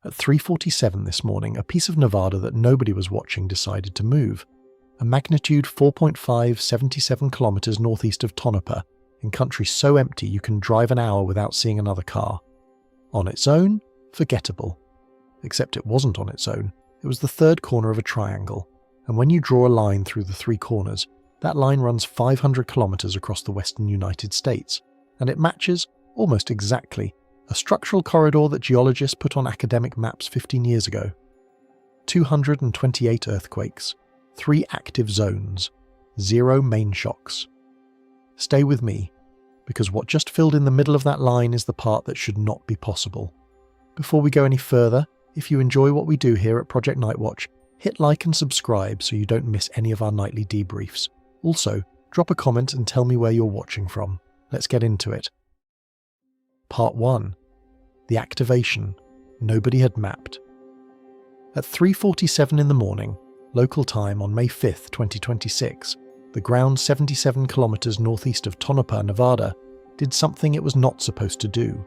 At 3:47 this morning, a piece of Nevada that nobody was watching decided to move. A magnitude 4.5, 77 kilometers northeast of Tonopah, in country so empty you can drive an hour without seeing another car. On its own, forgettable. Except it wasn't on its own. It was the third corner of a triangle, and when you draw a line through the three corners, that line runs 500 kilometers across the western United States, and it matches, almost exactly, a structural corridor that geologists put on academic maps 15 years ago. 228 earthquakes, 3 active zones, 0 main shocks. Stay with me, because what just filled in the middle of that line is the part that should not be possible. Before we go any further, if you enjoy what we do here at Project Nightwatch, hit like and subscribe so you don't miss any of our nightly debriefs. Also, drop a comment and tell me where you're watching from. Let's get into it. Part 1. The activation nobody had mapped. At 3:47 in the morning, local time on May 5th, 2026, the ground 77 kilometers northeast of Tonopah, Nevada, did something it was not supposed to do.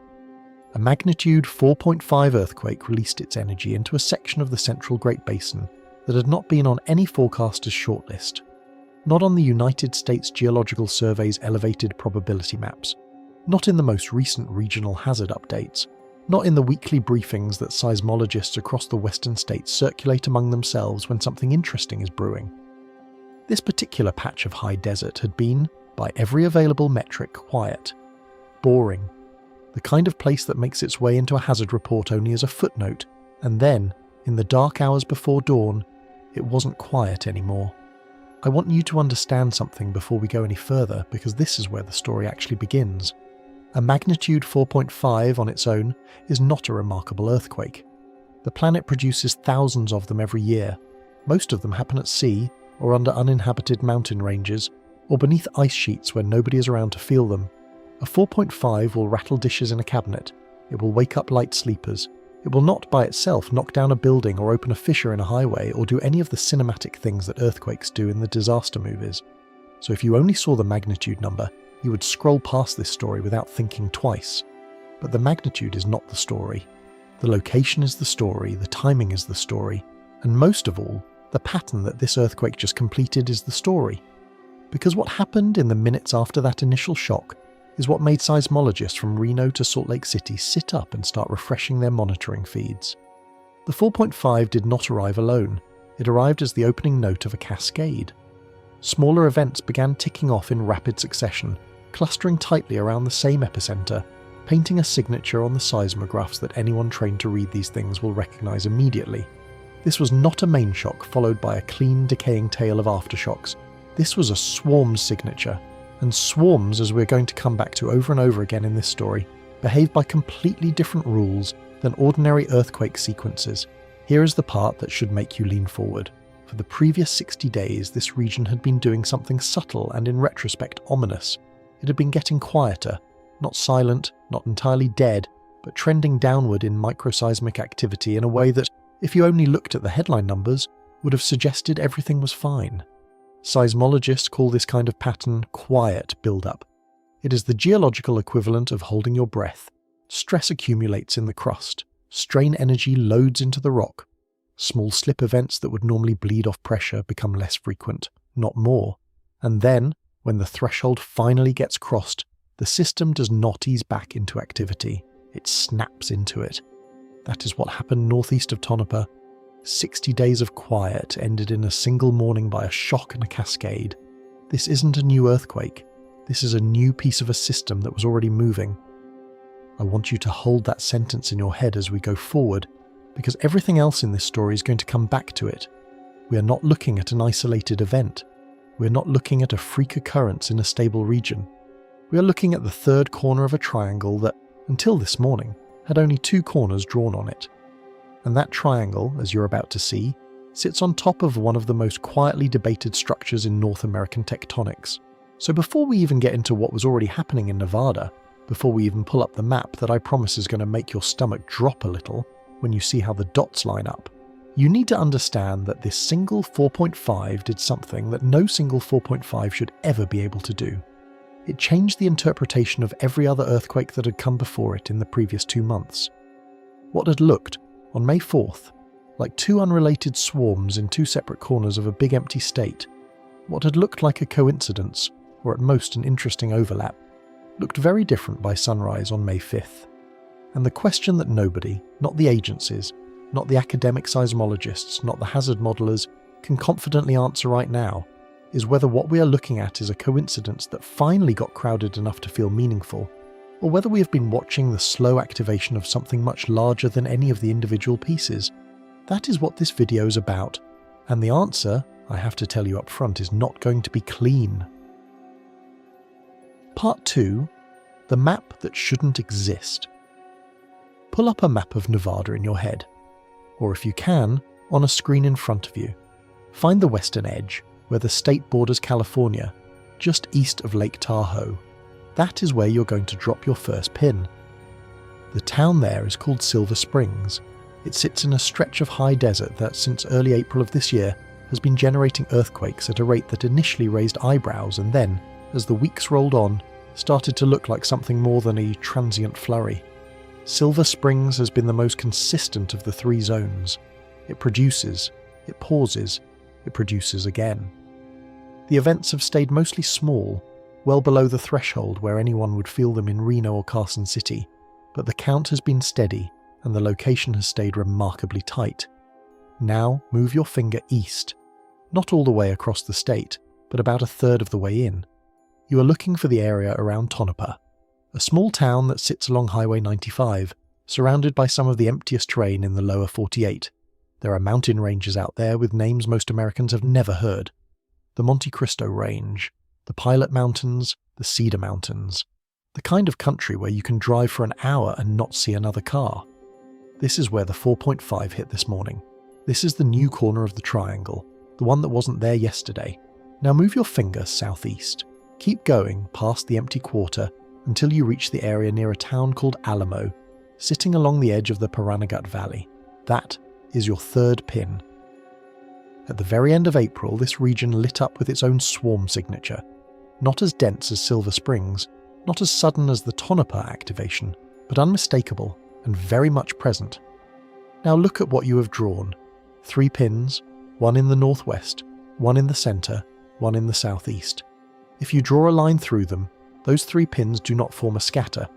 A magnitude 4.5 earthquake released its energy into a section of the Central Great Basin that had not been on any forecaster's shortlist. Not on the United States Geological Survey's elevated probability maps. Not in the most recent regional hazard updates. Not in the weekly briefings that seismologists across the western states circulate among themselves when something interesting is brewing. This particular patch of high desert had been, by every available metric, quiet. Boring. The kind of place that makes its way into a hazard report only as a footnote, and then, in the dark hours before dawn, it wasn't quiet anymore. I want you to understand something before we go any further, because this is where the story actually begins. A magnitude 4.5 on its own is not a remarkable earthquake. The planet produces thousands of them every year. Most of them happen at sea, or under uninhabited mountain ranges, or beneath ice sheets where nobody is around to feel them. A 4.5 will rattle dishes in a cabinet. It will wake up light sleepers. It will not by itself knock down a building or open a fissure in a highway or do any of the cinematic things that earthquakes do in the disaster movies. So if you only saw the magnitude number, you would scroll past this story without thinking twice. But the magnitude is not the story. The location is the story, the timing is the story, and most of all, the pattern that this earthquake just completed is the story. Because what happened in the minutes after that initial shock is what made seismologists from Reno to Salt Lake City sit up and start refreshing their monitoring feeds. The 4.5 did not arrive alone. It arrived as the opening note of a cascade. Smaller events began ticking off in rapid succession, clustering tightly around the same epicenter, painting a signature on the seismographs that anyone trained to read these things will recognize immediately. This was not a main shock followed by a clean, decaying tail of aftershocks. This was a swarm signature, and swarms, as we're going to come back to over and over again in this story, behave by completely different rules than ordinary earthquake sequences. Here is the part that should make you lean forward. For the previous 60 days, this region had been doing something subtle and in retrospect ominous. It had been getting quieter, not silent, not entirely dead, but trending downward in microseismic activity in a way that, if you only looked at the headline numbers, would have suggested everything was fine. Seismologists call this kind of pattern quiet build-up. It is the geological equivalent of holding your breath. Stress accumulates in the crust. Strain energy loads into the rock. Small slip events that would normally bleed off pressure become less frequent, not more. And then, when the threshold finally gets crossed, the system does not ease back into activity. It snaps into it. That is what happened northeast of Tonopah. 60 days of quiet ended in a single morning by a shock and a cascade. This isn't a new earthquake. This is a new piece of a system that was already moving. I want you to hold that sentence in your head as we go forward, because everything else in this story is going to come back to it. We are not looking at an isolated event. We are not looking at a freak occurrence in a stable region. We are looking at the third corner of a triangle that, until this morning, had only 2 corners drawn on it. And that triangle, as you're about to see, sits on top of one of the most quietly debated structures in North American tectonics. So before we even get into what was already happening in Nevada, before we even pull up the map that I promise is going to make your stomach drop a little when you see how the dots line up, you need to understand that this single 4.5 did something that no single 4.5 should ever be able to do. It changed the interpretation of every other earthquake that had come before it in the previous 2 months. What had looked, on May 4th, like two unrelated swarms in two separate corners of a big empty state, what had looked like a coincidence, or at most an interesting overlap, looked very different by sunrise on May 5th. And the question that nobody, not the agencies, not the academic seismologists, not the hazard modelers, can confidently answer right now, is whether what we are looking at is a coincidence that finally got crowded enough to feel meaningful, or whether we have been watching the slow activation of something much larger than any of the individual pieces. That is what this video is about, and the answer, I have to tell you up front, is not going to be clean. Part 2. The map that shouldn't exist. Pull up a map of Nevada in your head, or if you can, on a screen in front of you. Find the western edge, where the state borders California, just east of Lake Tahoe. That is where you're going to drop your first pin. The town there is called Silver Springs. It sits in a stretch of high desert that, since early April of this year, has been generating earthquakes at a rate that initially raised eyebrows and then, as the weeks rolled on, started to look like something more than a transient flurry. Silver Springs has been the most consistent of the three zones. It produces, it pauses, it produces again. The events have stayed mostly small, well below the threshold where anyone would feel them in Reno or Carson City, but the count has been steady and the location has stayed remarkably tight. Now move your finger east, not all the way across the state, but about a third of the way in. You are looking for the area around Tonopah, a small town that sits along Highway 95, surrounded by some of the emptiest terrain in the lower 48. There are mountain ranges out there with names most Americans have never heard. The Monte Cristo Range, the Pilot Mountains, the Cedar Mountains. The kind of country where you can drive for an hour and not see another car. This is where the 4.5 hit this morning. This is the new corner of the triangle, the one that wasn't there yesterday. Now move your finger southeast. Keep going past the empty quarter until you reach the area near a town called Alamo, sitting along the edge of the Pahranagat Valley. That is your third pin. At the very end of April, this region lit up with its own swarm signature. Not as dense as Silver Springs, not as sudden as the Tonopah activation, but unmistakable and very much present. Now look at what you have drawn. 3 pins, one in the northwest, one in the centre, one in the southeast. If you draw a line through them, those 3 pins do not form a scatter.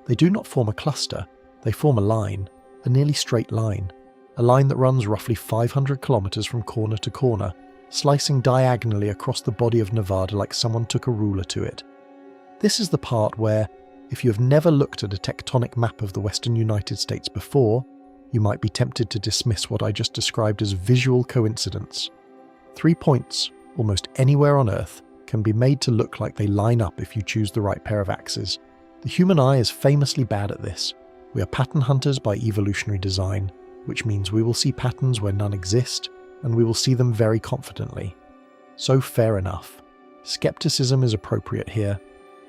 They do not form a cluster. They form a line, a nearly straight line. A line that runs roughly 500 kilometers from corner to corner, slicing diagonally across the body of Nevada like someone took a ruler to it. This is the part where, if you have never looked at a tectonic map of the western United States before, you might be tempted to dismiss what I just described as visual coincidence. 3 points, almost anywhere on Earth, can be made to look like they line up if you choose the right pair of axes. The human eye is famously bad at this. We are pattern hunters by evolutionary design, which means we will see patterns where none exist, and we will see them very confidently. So fair enough. Skepticism is appropriate here,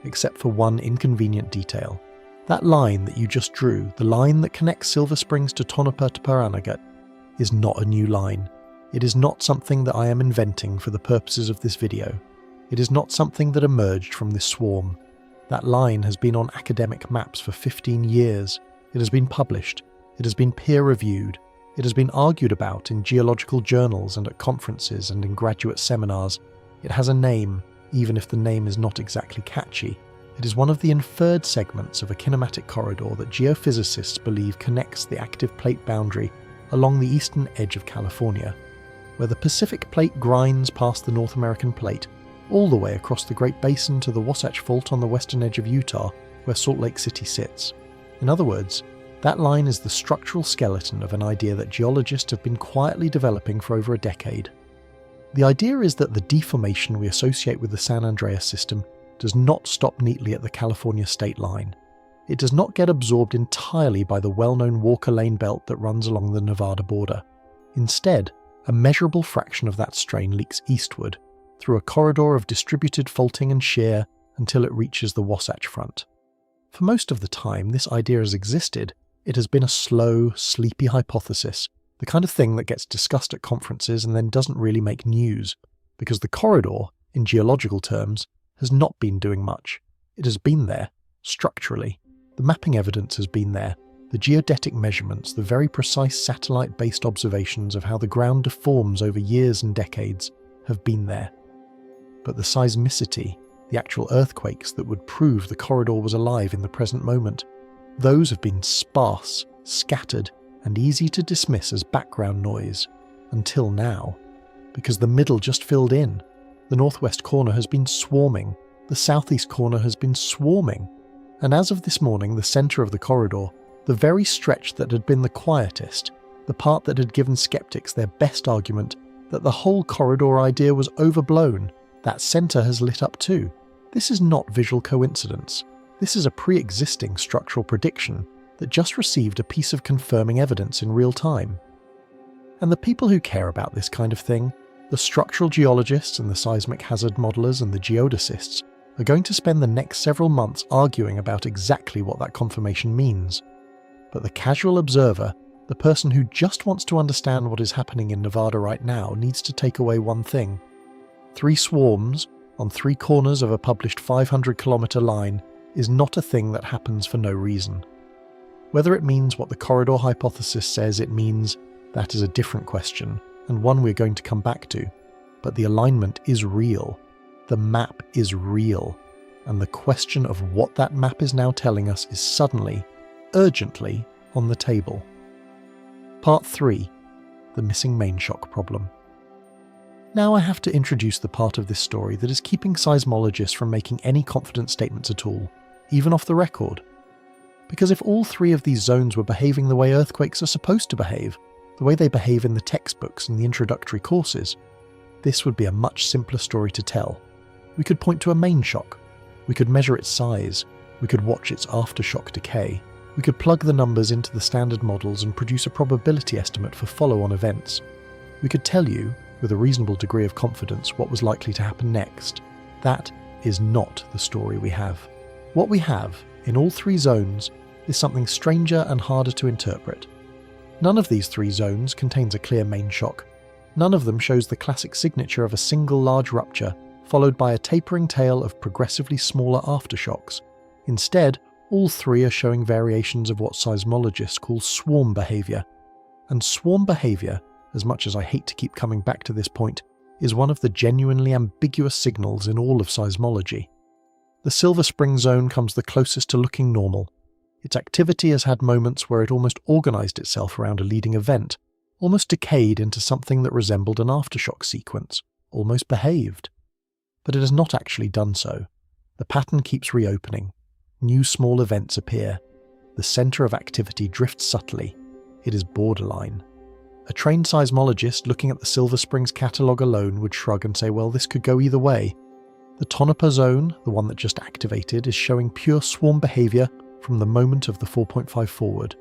except for one inconvenient detail. That line that you just drew, the line that connects Silver Springs to Tonopah to Pahranagat, is not a new line. It is not something that I am inventing for the purposes of this video. It is not something that emerged from this swarm. That line has been on academic maps for 15 years. It has been published. It has been peer-reviewed. It has been argued about in geological journals and at conferences and in graduate seminars. It has a name, even if the name is not exactly catchy. It is one of the inferred segments of a kinematic corridor that geophysicists believe connects the active plate boundary along the eastern edge of California, where the Pacific Plate grinds past the North American Plate, all the way across the Great Basin to the Wasatch Fault on the western edge of Utah, where Salt Lake City sits. In other words, that line is the structural skeleton of an idea that geologists have been quietly developing for over a decade. The idea is that the deformation we associate with the San Andreas system does not stop neatly at the California state line. It does not get absorbed entirely by the well-known Walker Lane belt that runs along the Nevada border. Instead, a measurable fraction of that strain leaks eastward, through a corridor of distributed faulting and shear until it reaches the Wasatch Front. For most of the time this idea has existed, it has been a slow, sleepy hypothesis, the kind of thing that gets discussed at conferences and then doesn't really make news, because the corridor, in geological terms, has not been doing much. It has been there, structurally. The mapping evidence has been there, The geodetic measurements, the very precise satellite-based observations of how the ground deforms over years and decades, have been there. But the seismicity, the actual earthquakes that would prove the corridor was alive in the present moment, those have been sparse, scattered, and easy to dismiss as background noise, until now. Because the middle just filled in. The northwest corner has been swarming, the southeast corner has been swarming, and as of this morning, the centre of the corridor, the very stretch that had been the quietest, the part that had given skeptics their best argument that the whole corridor idea was overblown, that centre has lit up too. This is not visual coincidence. This is a pre-existing structural prediction that just received a piece of confirming evidence in real time. And the people who care about this kind of thing, the structural geologists and the seismic hazard modelers and the geodesists, are going to spend the next several months arguing about exactly what that confirmation means. But the casual observer, the person who just wants to understand what is happening in Nevada right now, needs to take away one thing. 3 swarms on 3 corners of a published 500-kilometre line is not a thing that happens for no reason. Whether it means what the corridor hypothesis says it means, that is a different question, and one we're going to come back to. But the alignment is real. The map is real. And the question of what that map is now telling us is suddenly, urgently, on the table. Part 3. The missing mainshock problem. Now I have to introduce the part of this story that is keeping seismologists from making any confident statements at all, even off the record. Because if all 3 of these zones were behaving the way earthquakes are supposed to behave, the way they behave in the textbooks and the introductory courses, this would be a much simpler story to tell. We could point to a mainshock. We could measure its size. We could watch its aftershock decay. We could plug the numbers into the standard models and produce a probability estimate for follow-on events. We could tell you, with a reasonable degree of confidence, what was likely to happen next. That is not the story we have. What we have, in all 3 zones, is something stranger and harder to interpret. None of these 3 zones contains a clear mainshock. None of them shows the classic signature of a single large rupture, followed by a tapering tail of progressively smaller aftershocks. Instead, all 3 are showing variations of what seismologists call swarm behaviour. And swarm behaviour, as much as I hate to keep coming back to this point, is one of the genuinely ambiguous signals in all of seismology. The Silver Spring zone comes the closest to looking normal. Its activity has had moments where it almost organised itself around a leading event, almost decayed into something that resembled an aftershock sequence, almost behaved. But it has not actually done so. The pattern keeps reopening. New small events appear. The centre of activity drifts subtly. It is borderline. A trained seismologist looking at the Silver Springs catalogue alone would shrug and say, well, this could go either way. The Tonopah zone, the one that just activated, is showing pure swarm behaviour from the moment of the 4.5 forward.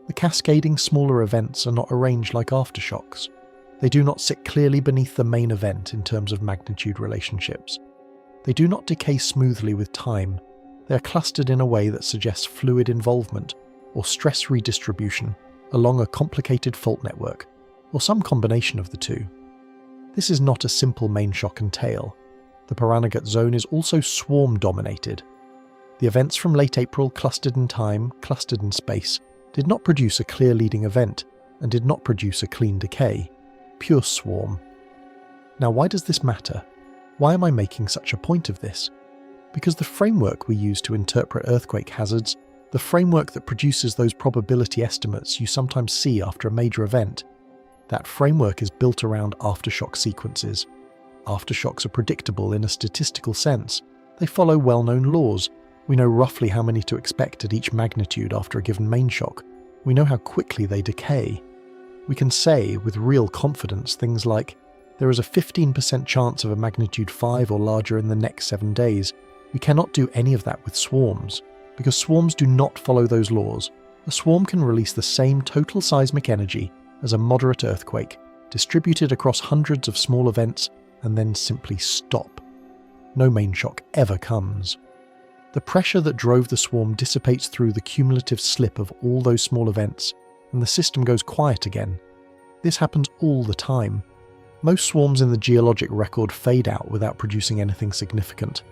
The cascading smaller events are not arranged like aftershocks. They do not sit clearly beneath the main event in terms of magnitude relationships. They do not decay smoothly with time. They are clustered in a way that suggests fluid involvement or stress redistribution along a complicated fault network, or some combination of the two. This is not a simple mainshock and tail. The Pahranagat zone is also swarm-dominated. The events from late April clustered in time, clustered in space, did not produce a clear leading event, and did not produce a clean decay. Pure swarm. Now why does this matter? Why am I making such a point of this? Because the framework we use to interpret earthquake hazards, the framework that produces those probability estimates you sometimes see after a major event, that framework is built around aftershock sequences. Aftershocks are predictable in a statistical sense. They follow well-known laws. We know roughly how many to expect at each magnitude after a given mainshock. We know how quickly they decay. We can say with real confidence things like, there is a 15% chance of a magnitude 5 or larger in the next 7 days. We cannot do any of that with swarms, because swarms do not follow those laws. A swarm can release the same total seismic energy as a moderate earthquake, distributed across hundreds of small events, and then simply stop. No mainshock ever comes. The pressure that drove the swarm dissipates through the cumulative slip of all those small events, and the system goes quiet again. This happens all the time. Most swarms in the geologic record fade out without producing anything significant.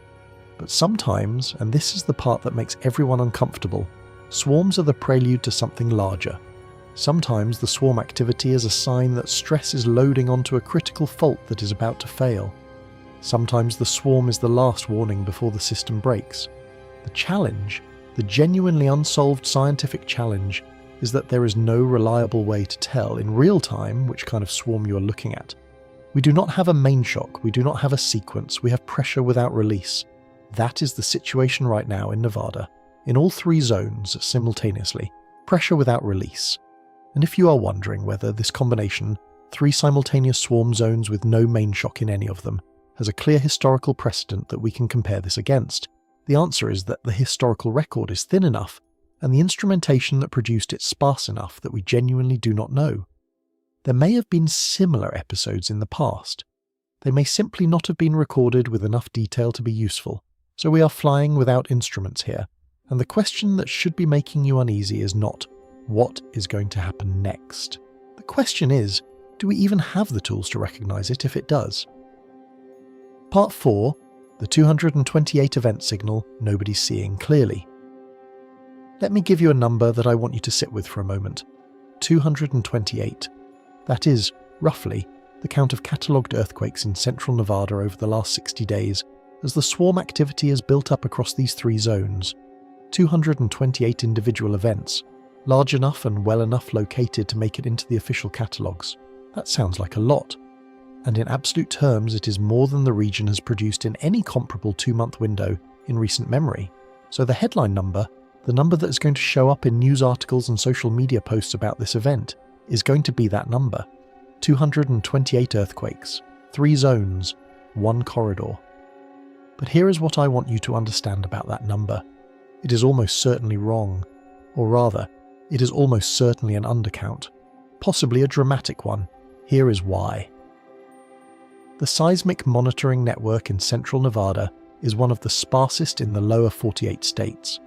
But sometimes, and this is the part that makes everyone uncomfortable, Swarms are the prelude to something larger. Sometimes the swarm activity is a sign that stress is loading onto a critical fault that is about to fail. Sometimes the swarm is the last warning before the system breaks. The challenge, the genuinely unsolved scientific challenge, is that there is no reliable way to tell in real time which kind of swarm you are looking at. We do not have a main shock, we do not have a sequence, we have pressure without release. That is the situation right now in Nevada, in all 3 zones simultaneously, pressure without release. And if you are wondering whether this combination, 3 simultaneous swarm zones with no main shock in any of them, has a clear historical precedent that we can compare this against, the answer is that the historical record is thin enough and the instrumentation that produced it sparse enough that we genuinely do not know. There may have been similar episodes in the past. They may simply not have been recorded with enough detail to be useful, so we are flying without instruments here, and the question that should be making you uneasy is not, what is going to happen next? The question is, do we even have the tools to recognise it if it does? Part 4, the 228 event signal nobody's seeing clearly. Let me give you a number that I want you to sit with for a moment. 228. That is, roughly, the count of catalogued earthquakes in central Nevada over the last 60 days, as the swarm activity has built up across these 3 zones. 228 individual events, large enough and well enough located to make it into the official catalogues. That sounds like a lot. And in absolute terms it is more than the region has produced in any comparable 2-month window in recent memory. So the headline number, the number that is going to show up in news articles and social media posts about this event, is going to be that number. 228 earthquakes, 3 zones, 1 corridor. But here is what I want you to understand about that number. It is almost certainly wrong. Or rather, it is almost certainly an undercount. Possibly a dramatic one. Here is why. The seismic monitoring network in central Nevada is one of the sparsest in the lower 48 states.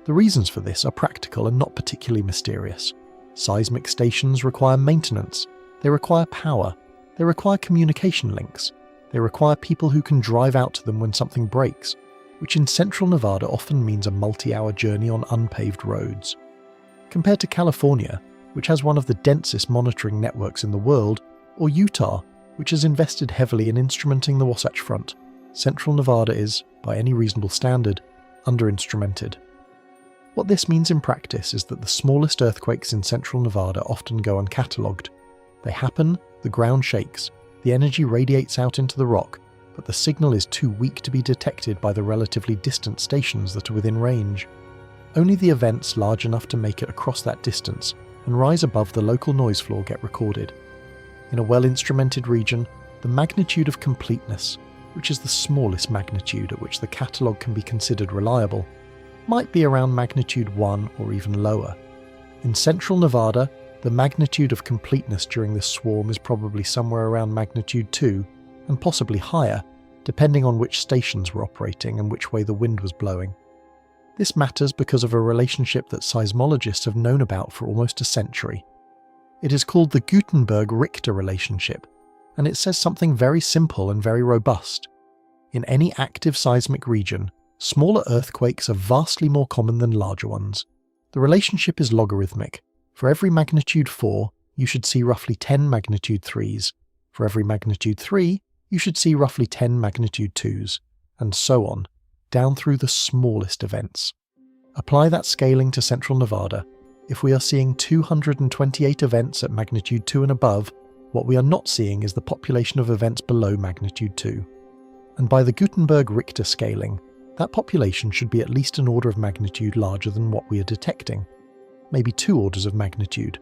The reasons for this are practical and not particularly mysterious. Seismic stations require maintenance, they require power, they require communication links, they require people who can drive out to them when something breaks, which in central Nevada often means a multi-hour journey on unpaved roads. Compared to California, which has one of the densest monitoring networks in the world, or Utah, which has invested heavily in instrumenting the Wasatch Front, central Nevada is, by any reasonable standard, under-instrumented. What this means in practice is that the smallest earthquakes in central Nevada often go uncatalogued. They happen, the ground shakes, the energy radiates out into the rock, but the signal is too weak to be detected by the relatively distant stations that are within range. Only the events large enough to make it across that distance and rise above the local noise floor get recorded. In a well-instrumented region, the magnitude of completeness, which is the smallest magnitude at which the catalogue can be considered reliable, might be around magnitude 1 or even lower. In central Nevada, the magnitude of completeness during this swarm is probably somewhere around magnitude 2, and possibly higher, depending on which stations were operating and which way the wind was blowing. This matters because of a relationship that seismologists have known about for almost a century. It is called the Gutenberg-Richter relationship, and it says something very simple and very robust. In any active seismic region, smaller earthquakes are vastly more common than larger ones. The relationship is logarithmic. For every magnitude 4, you should see roughly 10 magnitude 3s. For every magnitude 3, you should see roughly 10 magnitude 2s, and so on, down through the smallest events. Apply that scaling to central Nevada. If we are seeing 228 events at magnitude 2 and above, what we are not seeing is the population of events below magnitude 2. And by the Gutenberg-Richter scaling, that population should be at least an order of magnitude larger than what we are detecting. Maybe 2 orders of magnitude.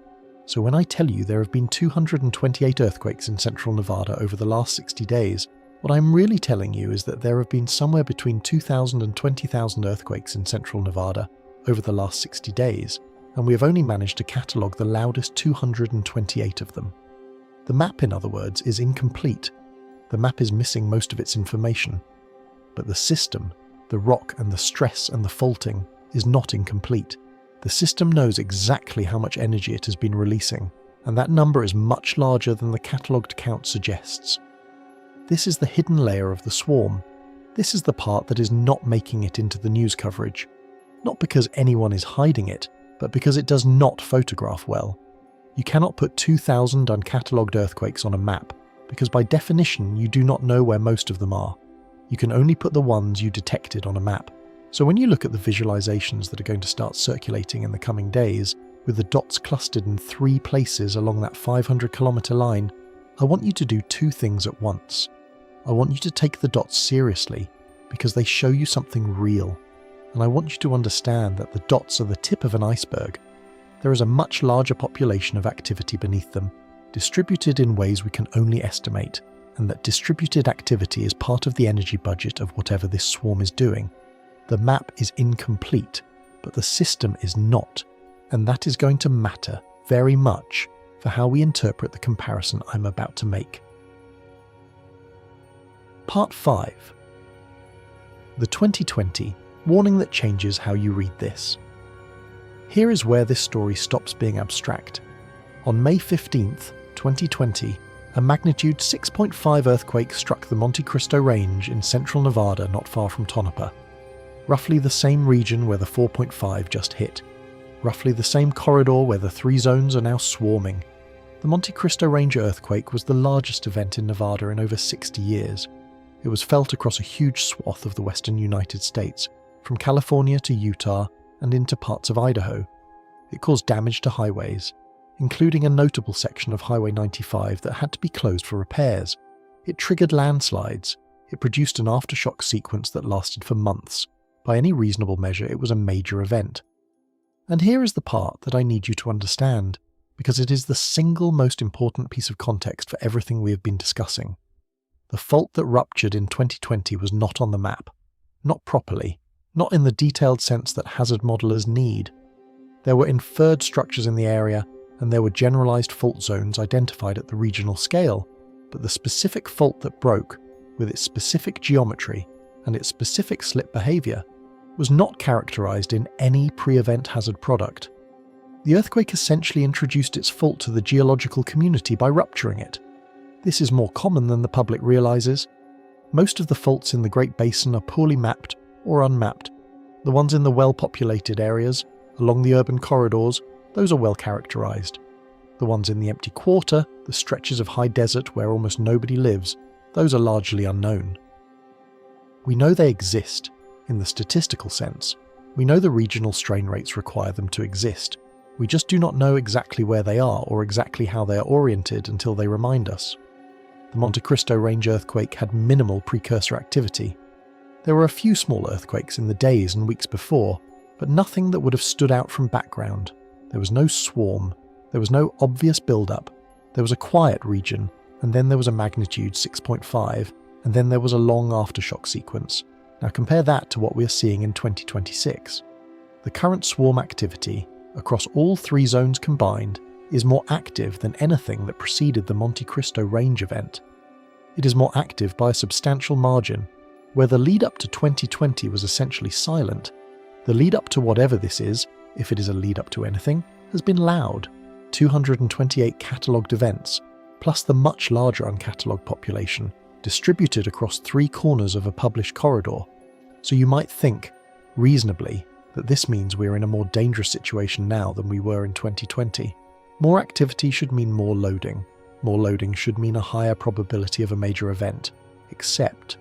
So when I tell you there have been 228 earthquakes in central Nevada over the last 60 days, what I'm really telling you is that there have been somewhere between 2,000 and 20,000 earthquakes in central Nevada over the last 60 days, and we have only managed to catalogue the loudest 228 of them. The map, in other words, is incomplete. The map is missing most of its information. But the system, the rock and the stress and the faulting, is not incomplete. The system knows exactly how much energy it has been releasing, and that number is much larger than the catalogued count suggests. This is the hidden layer of the swarm. This is the part that is not making it into the news coverage. not because anyone is hiding it, but because it does not photograph well. You cannot put 2,000 uncatalogued earthquakes on a map, because by definition you do not know where most of them are. You can only put the ones you detected on a map. So when you look at the visualizations that are going to start circulating in the coming days, with the dots clustered in 3 places along that 500-kilometre line, I want you to do 2 things at once. I want you to take the dots seriously, because they show you something real. And I want you to understand that the dots are the tip of an iceberg. There is a much larger population of activity beneath them, distributed in ways we can only estimate, and that distributed activity is part of the energy budget of whatever this swarm is doing. The map is incomplete, but the system is not, and that is going to matter very much for how we interpret the comparison I'm about to make. Part 5. The 2020 warning that changes how you read this. Here is where this story stops being abstract. On May 15th, 2020, a magnitude 6.5 earthquake struck the Monte Cristo Range in central Nevada not far from Tonopah. Roughly the same region where the 4.5 just hit. Roughly the same corridor where the 3 zones are now swarming. The Monte Cristo Range earthquake was the largest event in Nevada in over 60 years. It was felt across a huge swath of the western United States, from California to Utah and into parts of Idaho. It caused damage to highways, including a notable section of Highway 95 that had to be closed for repairs. It triggered landslides. It produced an aftershock sequence that lasted for months. By any reasonable measure, it was a major event. And here is the part that I need you to understand, because it is the single most important piece of context for everything we have been discussing. The fault that ruptured in 2020 was not on the map. Not properly. Not in the detailed sense that hazard modelers need. There were inferred structures in the area, and there were generalized fault zones identified at the regional scale, but the specific fault that broke, with its specific geometry and its specific slip behavior, was not characterized in any pre-event hazard product. The earthquake essentially introduced its fault to the geological community by rupturing it. This is more common than the public realizes. Most of the faults in the Great Basin are poorly mapped or unmapped. The ones in the well-populated areas, along the urban corridors, those are well characterized. The ones in the empty quarter, the stretches of high desert where almost nobody lives, those are largely unknown. We know they exist, in the statistical sense. We know the regional strain rates require them to exist. We just do not know exactly where they are or exactly how they are oriented until they remind us. The Monte Cristo Range earthquake had minimal precursor activity. There were a few small earthquakes in the days and weeks before, but nothing that would have stood out from background. There was no swarm. There was no obvious build-up. There was a quiet region, and then there was a magnitude 6.5, and then there was a long aftershock sequence. Now compare that to what we are seeing in 2026. The current swarm activity, across all 3 zones combined, is more active than anything that preceded the Monte Cristo Range event. It is more active by a substantial margin. Where the lead-up to 2020 was essentially silent, the lead-up to whatever this is, if it is a lead-up to anything, has been loud. 228 catalogued events, plus the much larger uncatalogued population, distributed across 3 corners of a published corridor. So you might think, reasonably, that this means we're in a more dangerous situation now than we were in 2020. More activity should mean more loading. More loading should mean a higher probability of a major event. Except,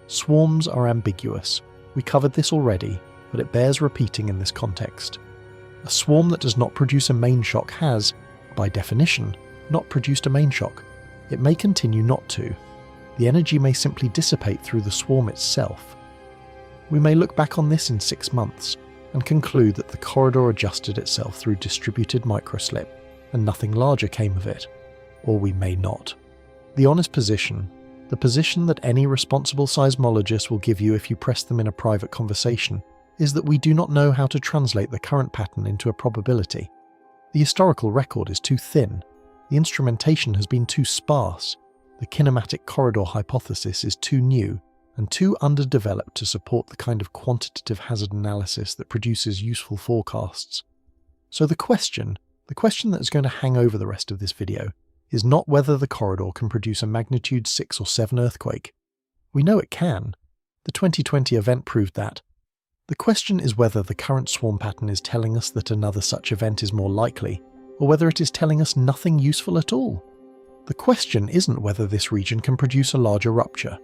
swarms are ambiguous. We covered this already, but it bears repeating in this context. A swarm that does not produce a main shock has, by definition, not produced a main shock. It may continue not to. The energy may simply dissipate through the swarm itself. We may look back on this in 6 months and conclude that the corridor adjusted itself through distributed microslip and nothing larger came of it. Or we may not. The honest position, the position that any responsible seismologist will give you if you press them in a private conversation, is that we do not know how to translate the current pattern into a probability. The historical record is too thin. The instrumentation has been too sparse. The kinematic corridor hypothesis is too new and too underdeveloped to support the kind of quantitative hazard analysis that produces useful forecasts. So the question that is going to hang over the rest of this video is not whether the corridor can produce a magnitude 6 or 7 earthquake. We know it can. The 2020 event proved that. The question is whether the current swarm pattern is telling us that another such event is more likely, or whether it is telling us nothing useful at all. The question isn't whether this region can produce a larger rupture,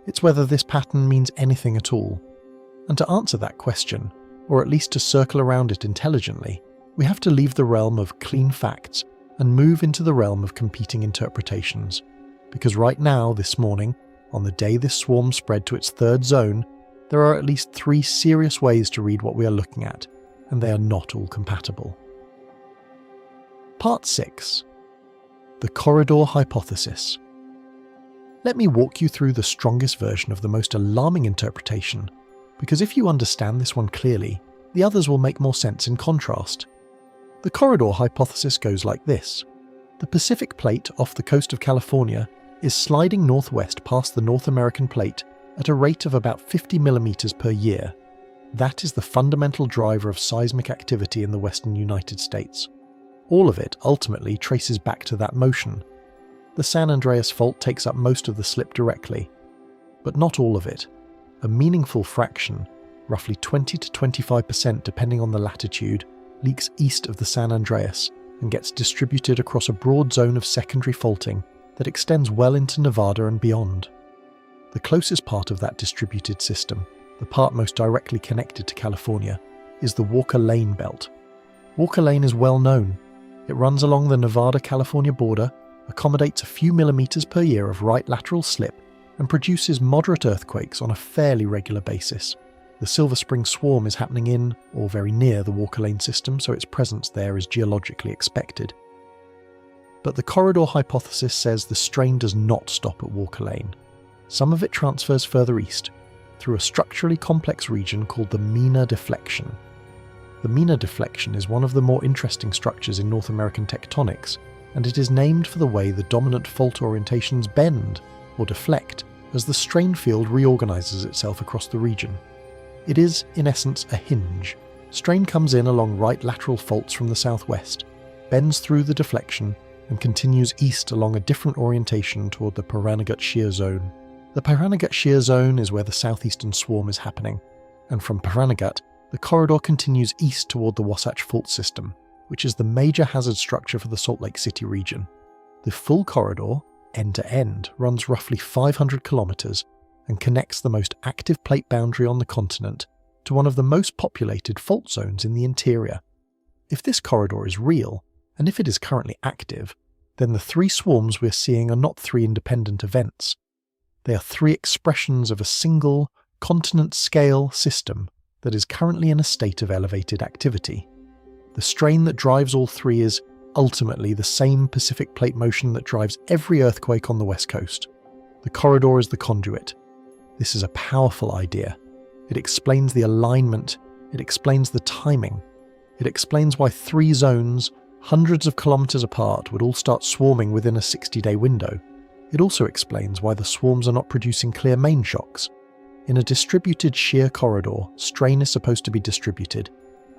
it's whether this pattern means anything at all. And to answer that question, or at least to circle around it intelligently, we have to leave the realm of clean facts and move into the realm of competing interpretations. Because right now, this morning, on the day this swarm spread to its third zone, there are at least 3 serious ways to read what we are looking at, and they are not all compatible. Part 6. The Corridor Hypothesis. Let me walk you through the strongest version of the most alarming interpretation, because if you understand this one clearly, the others will make more sense in contrast. The corridor hypothesis goes like this. The Pacific Plate off the coast of California is sliding northwest past the North American Plate at a rate of about 50 millimeters per year. That is the fundamental driver of seismic activity in the western United States. All of it ultimately traces back to that motion. The San Andreas Fault takes up most of the slip directly, but not all of it. A meaningful fraction, roughly 20 to 25% depending on the latitude, leaks east of the San Andreas and gets distributed across a broad zone of secondary faulting that extends well into Nevada and beyond. The closest part of that distributed system, the part most directly connected to California, is the Walker Lane belt. Walker Lane is well known. It runs along the Nevada-California border, accommodates a few millimeters per year of right lateral slip, and produces moderate earthquakes on a fairly regular basis. The Silver Spring swarm is happening in, or very near, the Walker Lane system, so its presence there is geologically expected. But the corridor hypothesis says the strain does not stop at Walker Lane. Some of it transfers further east, through a structurally complex region called the Mena Deflection. The Mena Deflection is one of the more interesting structures in North American tectonics, and it is named for the way the dominant fault orientations bend, or deflect, as the strain field reorganizes itself across the region. It is, in essence, a hinge. Strain comes in along right lateral faults from the southwest, bends through the deflection, and continues east along a different orientation toward the Pahranagat shear zone. The Pahranagat shear zone is where the southeastern swarm is happening, and from Pahranagat, the corridor continues east toward the Wasatch Fault system, which is the major hazard structure for the Salt Lake City region. The full corridor, end to end, runs roughly 500 kilometers and connects the most active plate boundary on the continent to one of the most populated fault zones in the interior. If this corridor is real, and if it is currently active, then the 3 swarms we're seeing are not 3 independent events. They are 3 expressions of a single, continent-scale system that is currently in a state of elevated activity. The strain that drives all 3 is, ultimately, the same Pacific Plate motion that drives every earthquake on the West Coast. The corridor is the conduit. This is a powerful idea. It explains the alignment, it explains the timing, it explains why 3 zones, hundreds of kilometers apart, would all start swarming within a 60-day window. It also explains why the swarms are not producing clear main shocks. In a distributed shear corridor, strain is supposed to be distributed.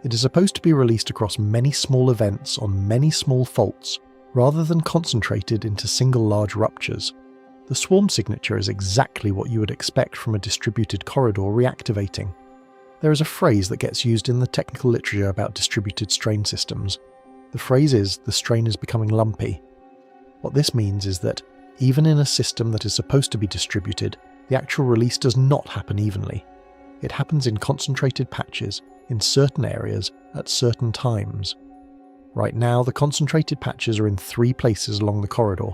It is supposed to be released across many small events on many small faults, rather than concentrated into single large ruptures. The swarm signature is exactly what you would expect from a distributed corridor reactivating. There is a phrase that gets used in the technical literature about distributed strain systems. The phrase is, the strain is becoming lumpy. What this means is that, even in a system that is supposed to be distributed, the actual release does not happen evenly. It happens in concentrated patches, in certain areas, at certain times. Right now, the concentrated patches are in 3 places along the corridor.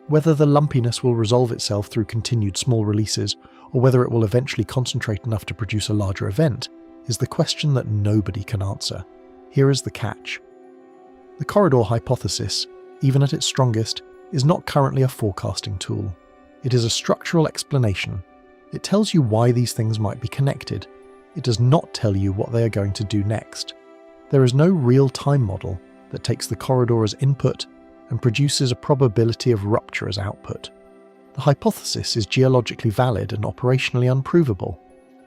Whether the lumpiness will resolve itself through continued small releases, or whether it will eventually concentrate enough to produce a larger event, is the question that nobody can answer. Here is the catch. The corridor hypothesis, even at its strongest, is not currently a forecasting tool. It is a structural explanation. It tells you why these things might be connected. It does not tell you what they are going to do next. There is no real-time model that takes the corridor as input and produces a probability of rupture as output. The hypothesis is geologically valid and operationally unprovable,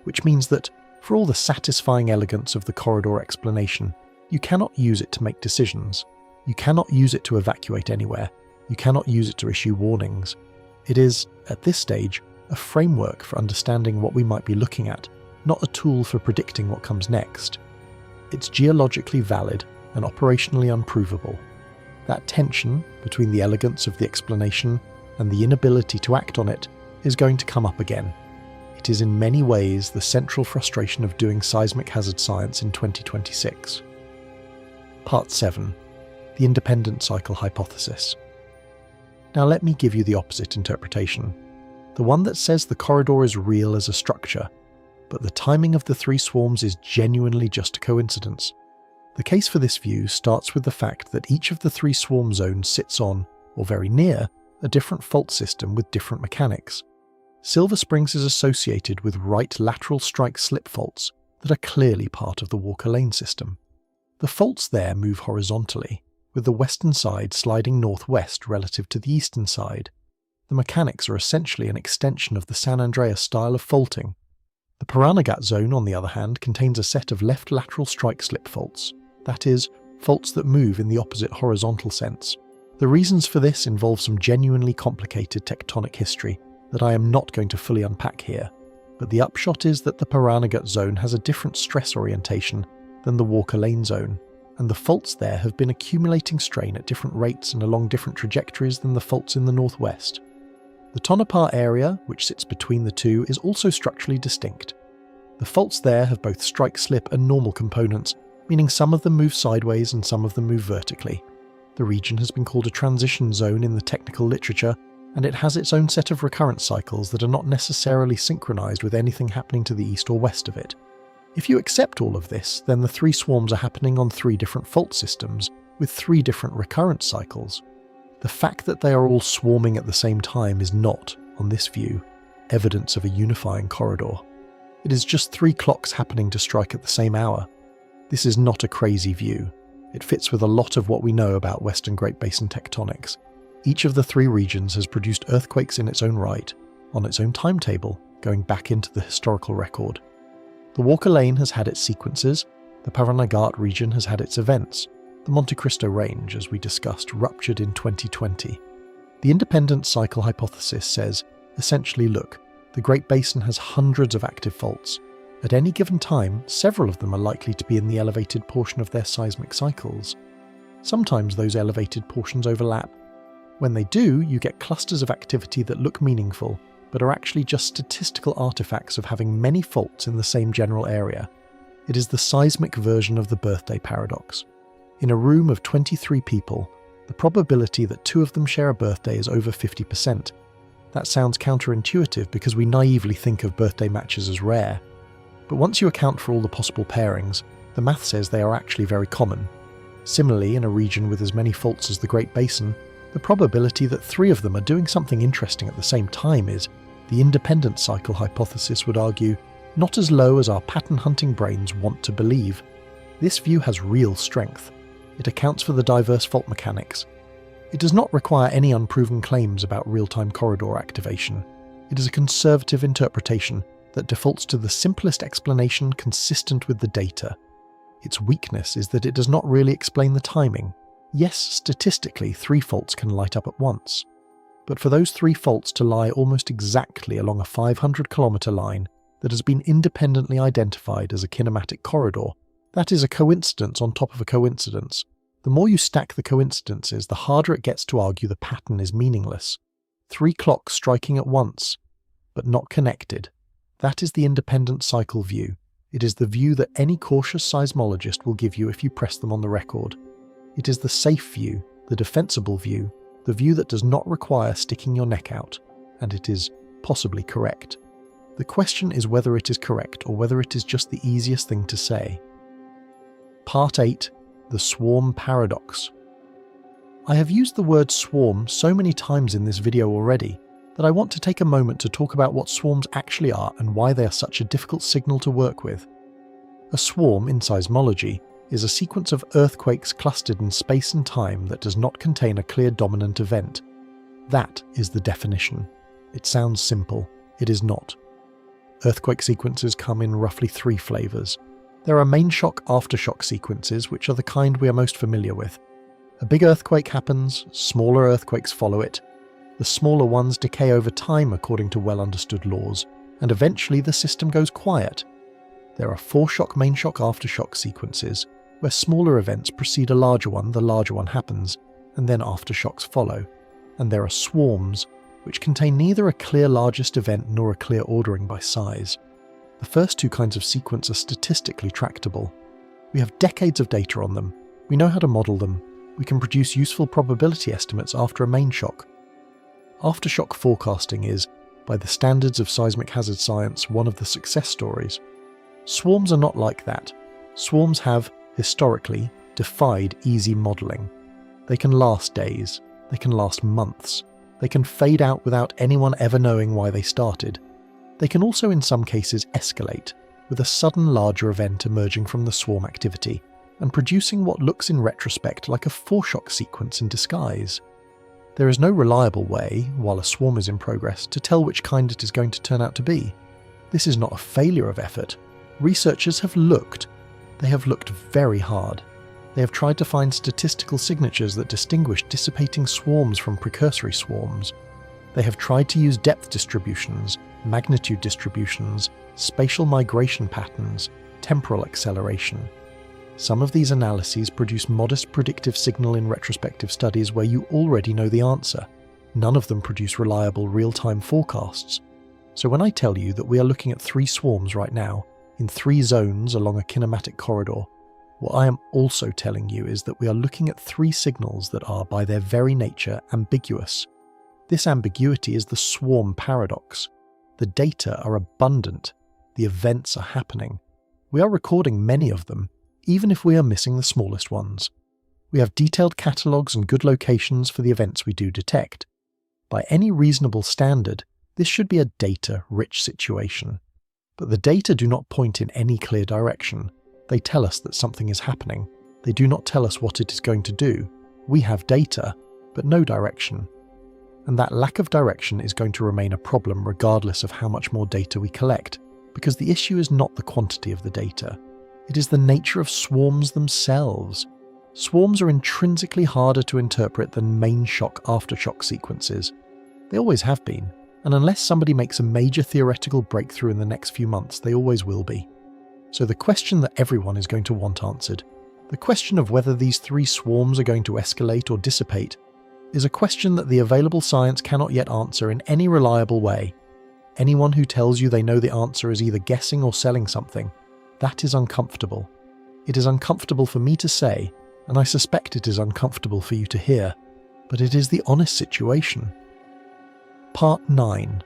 which means that, for all the satisfying elegance of the corridor explanation, you cannot use it to make decisions. You cannot use it to evacuate anywhere. You cannot use it to issue warnings. It is, at this stage, a framework for understanding what we might be looking at, not a tool for predicting what comes next. It's geologically valid and operationally unprovable. That tension between the elegance of the explanation and the inability to act on it is going to come up again. It is in many ways the central frustration of doing seismic hazard science in 2026. Part 7. The independent cycle hypothesis. Now let me give you the opposite interpretation. The one that says the corridor is real as a structure, but the timing of the three swarms is genuinely just a coincidence. The case for this view starts with the fact that each of the three swarm zones sits on, or very near, a different fault system with different mechanics. Silver Springs is associated with right lateral strike slip faults that are clearly part of the Walker Lane system. The faults there move horizontally, with the western side sliding northwest relative to the eastern side. The mechanics are essentially an extension of the San Andreas style of faulting. The Pahranagat zone, on the other hand, contains a set of left lateral strike slip faults, that is, faults that move in the opposite horizontal sense. The reasons for this involve some genuinely complicated tectonic history that I am not going to fully unpack here, but the upshot is that the Pahranagat zone has a different stress orientation than the Walker Lane zone, and the faults there have been accumulating strain at different rates and along different trajectories than the faults in the northwest. The Tonopah area, which sits between the two, is also structurally distinct. The faults there have both strike slip and normal components, meaning some of them move sideways and some of them move vertically. The region has been called a transition zone in the technical literature, and it has its own set of recurrence cycles that are not necessarily synchronized with anything happening to the east or west of it. If you accept all of this, then the three swarms are happening on three different fault systems, with three different recurrence cycles. The fact that they are all swarming at the same time is not, on this view, evidence of a unifying corridor. It is just three clocks happening to strike at the same hour. This is not a crazy view. It fits with a lot of what we know about Western Great Basin tectonics. Each of the three regions has produced earthquakes in its own right, on its own timetable, going back into the historical record. The Walker Lane has had its sequences, the Pahranagat region has had its events. The Monte Cristo Range, as we discussed, ruptured in 2020. The independent cycle hypothesis says, essentially, look, the Great Basin has hundreds of active faults. At any given time, several of them are likely to be in the elevated portion of their seismic cycles. Sometimes those elevated portions overlap. When they do, you get clusters of activity that look meaningful, but are actually just statistical artifacts of having many faults in the same general area. It is the seismic version of the birthday paradox. In a room of 23 people, the probability that two of them share a birthday is over 50%. That sounds counterintuitive because we naively think of birthday matches as rare. But once you account for all the possible pairings, the math says they are actually very common. Similarly, in a region with as many faults as the Great Basin, the probability that three of them are doing something interesting at the same time is, the independent cycle hypothesis would argue, not as low as our pattern-hunting brains want to believe. This view has real strength. It accounts for the diverse fault mechanics. It does not require any unproven claims about real-time corridor activation. It is a conservative interpretation that defaults to the simplest explanation consistent with the data. Its weakness is that it does not really explain the timing. Yes, statistically, three faults can light up at once. But for those three faults to lie almost exactly along a 500-kilometre line that has been independently identified as a kinematic corridor, that is a coincidence on top of a coincidence. The more you stack the coincidences, the harder it gets to argue the pattern is meaningless. Three clocks striking at once, but not connected. That is the independent cycle view. It is the view that any cautious seismologist will give you if you press them on the record. It is the safe view, the defensible view, the view that does not require sticking your neck out, and it is possibly correct. The question is whether it is correct or whether it is just the easiest thing to say. Part 8. The Swarm Paradox. I have used the word swarm so many times in this video already that I want to take a moment to talk about what swarms actually are and why they are such a difficult signal to work with. A swarm, in seismology, is a sequence of earthquakes clustered in space and time that does not contain a clear dominant event. That is the definition. It sounds simple. It is not. Earthquake sequences come in roughly three flavors. There are mainshock-aftershock sequences, which are the kind we are most familiar with. A big earthquake happens, smaller earthquakes follow it. The smaller ones decay over time according to well-understood laws, and eventually the system goes quiet. There are foreshock, mainshock, aftershock sequences, where smaller events precede a larger one, the larger one happens, and then aftershocks follow. And there are swarms, which contain neither a clear largest event nor a clear ordering by size. The first two kinds of sequence are statistically tractable. We have decades of data on them. We know how to model them. We can produce useful probability estimates after a main shock. Aftershock forecasting is, by the standards of seismic hazard science, one of the success stories. Swarms are not like that. Swarms have, historically, defied easy modelling. They can last days. They can last months. They can fade out without anyone ever knowing why they started. They can also in some cases escalate, with a sudden larger event emerging from the swarm activity, and producing what looks in retrospect like a foreshock sequence in disguise. There is no reliable way, while a swarm is in progress, to tell which kind it is going to turn out to be. This is not a failure of effort. Researchers have looked. They have looked very hard. They have tried to find statistical signatures that distinguish dissipating swarms from precursory swarms. They have tried to use depth distributions, magnitude distributions, spatial migration patterns, temporal acceleration. Some of these analyses produce modest predictive signal in retrospective studies where you already know the answer. None of them produce reliable real-time forecasts. So when I tell you that we are looking at 3 swarms right now, in 3 zones along a kinematic corridor, what I am also telling you is that we are looking at 3 signals that are, by their very nature, ambiguous. This ambiguity is the swarm paradox. The data are abundant. The events are happening. We are recording many of them, even if we are missing the smallest ones. We have detailed catalogues and good locations for the events we do detect. By any reasonable standard, this should be a data-rich situation. But the data do not point in any clear direction. They tell us that something is happening. They do not tell us what it is going to do. We have data, but no direction. And that lack of direction is going to remain a problem regardless of how much more data we collect, because the issue is not the quantity of the data. It is the nature of swarms themselves. Swarms are intrinsically harder to interpret than main shock aftershock sequences. They always have been, and unless somebody makes a major theoretical breakthrough in the next few months, they always will be. So the question that everyone is going to want answered, the question of whether these 3 swarms are going to escalate or dissipate, is a question that the available science cannot yet answer in any reliable way. Anyone who tells you they know the answer is either guessing or selling something. That is uncomfortable. It is uncomfortable for me to say, and I suspect it is uncomfortable for you to hear, but it is the honest situation. Part 9.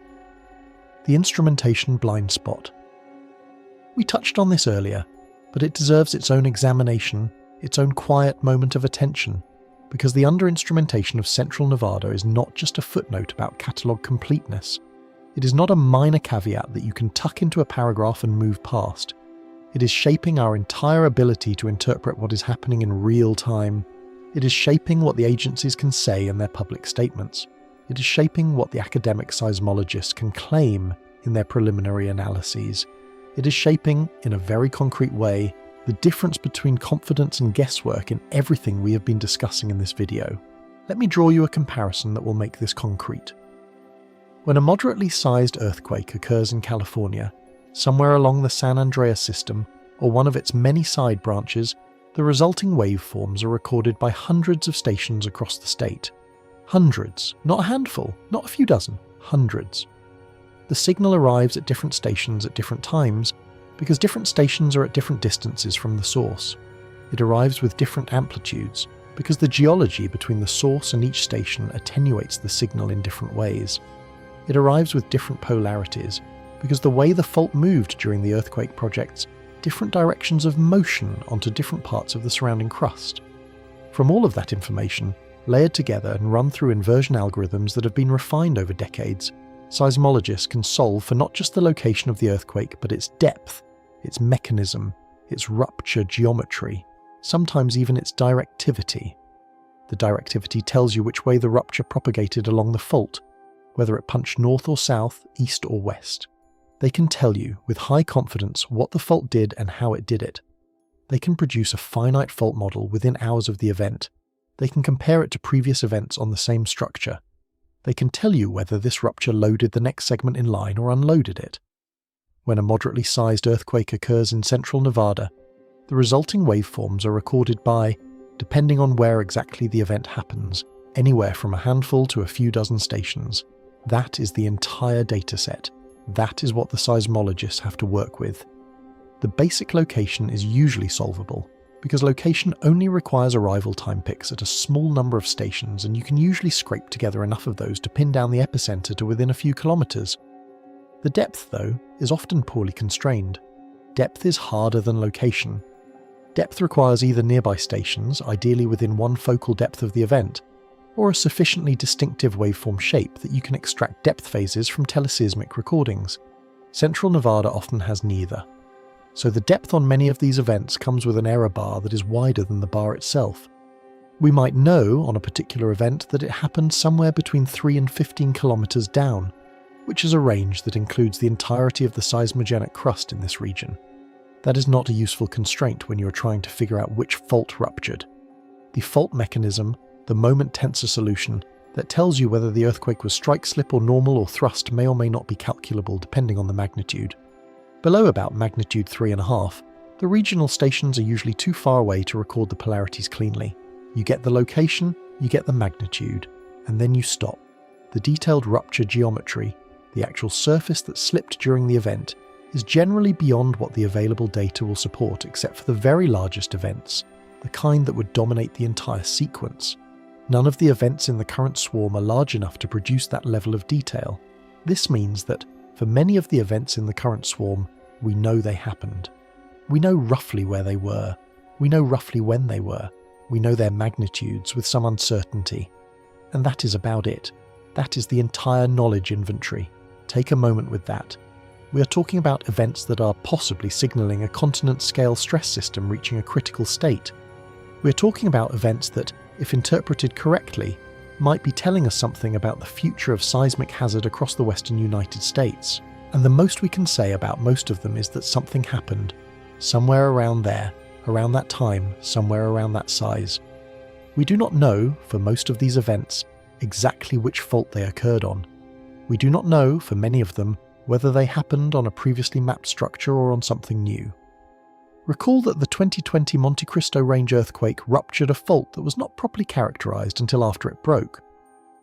The instrumentation blind spot. We touched on this earlier, but it deserves its own examination, its own quiet moment of attention, because the under-instrumentation of Central Nevada is not just a footnote about catalogue completeness. It is not a minor caveat that you can tuck into a paragraph and move past. It is shaping our entire ability to interpret what is happening in real time. It is shaping what the agencies can say in their public statements. It is shaping what the academic seismologists can claim in their preliminary analyses. It is shaping, in a very concrete way, the difference between confidence and guesswork in everything we have been discussing in this video. Let me draw you a comparison that will make this concrete. When a moderately sized earthquake occurs in California, somewhere along the San Andreas system, or one of its many side branches, the resulting waveforms are recorded by hundreds of stations across the state. Hundreds, not a handful, not a few dozen, hundreds. The signal arrives at different stations at different times because different stations are at different distances from the source. It arrives with different amplitudes because the geology between the source and each station attenuates the signal in different ways. It arrives with different polarities because the way the fault moved during the earthquake projects different directions of motion onto different parts of the surrounding crust. From all of that information, layered together and run through inversion algorithms that have been refined over decades, seismologists can solve for not just the location of the earthquake, but its depth, its mechanism, its rupture geometry, sometimes even its directivity. The directivity tells you which way the rupture propagated along the fault, whether it punched north or south, east or west. They can tell you with high confidence what the fault did and how it did it. They can produce a finite fault model within hours of the event. They can compare it to previous events on the same structure. They can tell you whether this rupture loaded the next segment in line or unloaded it. When a moderately sized earthquake occurs in central Nevada, the resulting waveforms are recorded by, depending on where exactly the event happens, anywhere from a handful to a few dozen stations. That is the entire dataset. That is what the seismologists have to work with. The basic location is usually solvable, because location only requires arrival time picks at a small number of stations, and you can usually scrape together enough of those to pin down the epicenter to within a few kilometers. The depth, though, is often poorly constrained. Depth is harder than location. Depth requires either nearby stations, ideally within one focal depth of the event, or a sufficiently distinctive waveform shape that you can extract depth phases from teleseismic recordings. Central Nevada often has neither. So the depth on many of these events comes with an error bar that is wider than the bar itself. We might know on a particular event that it happened somewhere between 3 and 15 kilometers down, which is a range that includes the entirety of the seismogenic crust in this region. That is not a useful constraint when you are trying to figure out which fault ruptured. The fault mechanism, the moment tensor solution, that tells you whether the earthquake was strike slip or normal or thrust may or may not be calculable depending on the magnitude. Below about magnitude 3.5, the regional stations are usually too far away to record the polarities cleanly. You get the location, you get the magnitude, and then you stop. The detailed rupture geometry, the actual surface that slipped during the event, is generally beyond what the available data will support except for the very largest events, the kind that would dominate the entire sequence. None of the events in the current swarm are large enough to produce that level of detail. This means that, for many of the events in the current swarm, we know they happened. We know roughly where they were. We know roughly when they were. We know their magnitudes with some uncertainty. And that is about it. That is the entire knowledge inventory. Take a moment with that. We are talking about events that are possibly signalling a continent-scale stress system reaching a critical state. We are talking about events that, if interpreted correctly, might be telling us something about the future of seismic hazard across the western United States. And the most we can say about most of them is that something happened, somewhere around there, around that time, somewhere around that size. We do not know, for most of these events, exactly which fault they occurred on. We do not know, for many of them, whether they happened on a previously mapped structure or on something new. Recall that the 2020 Monte Cristo Range earthquake ruptured a fault that was not properly characterized until after it broke.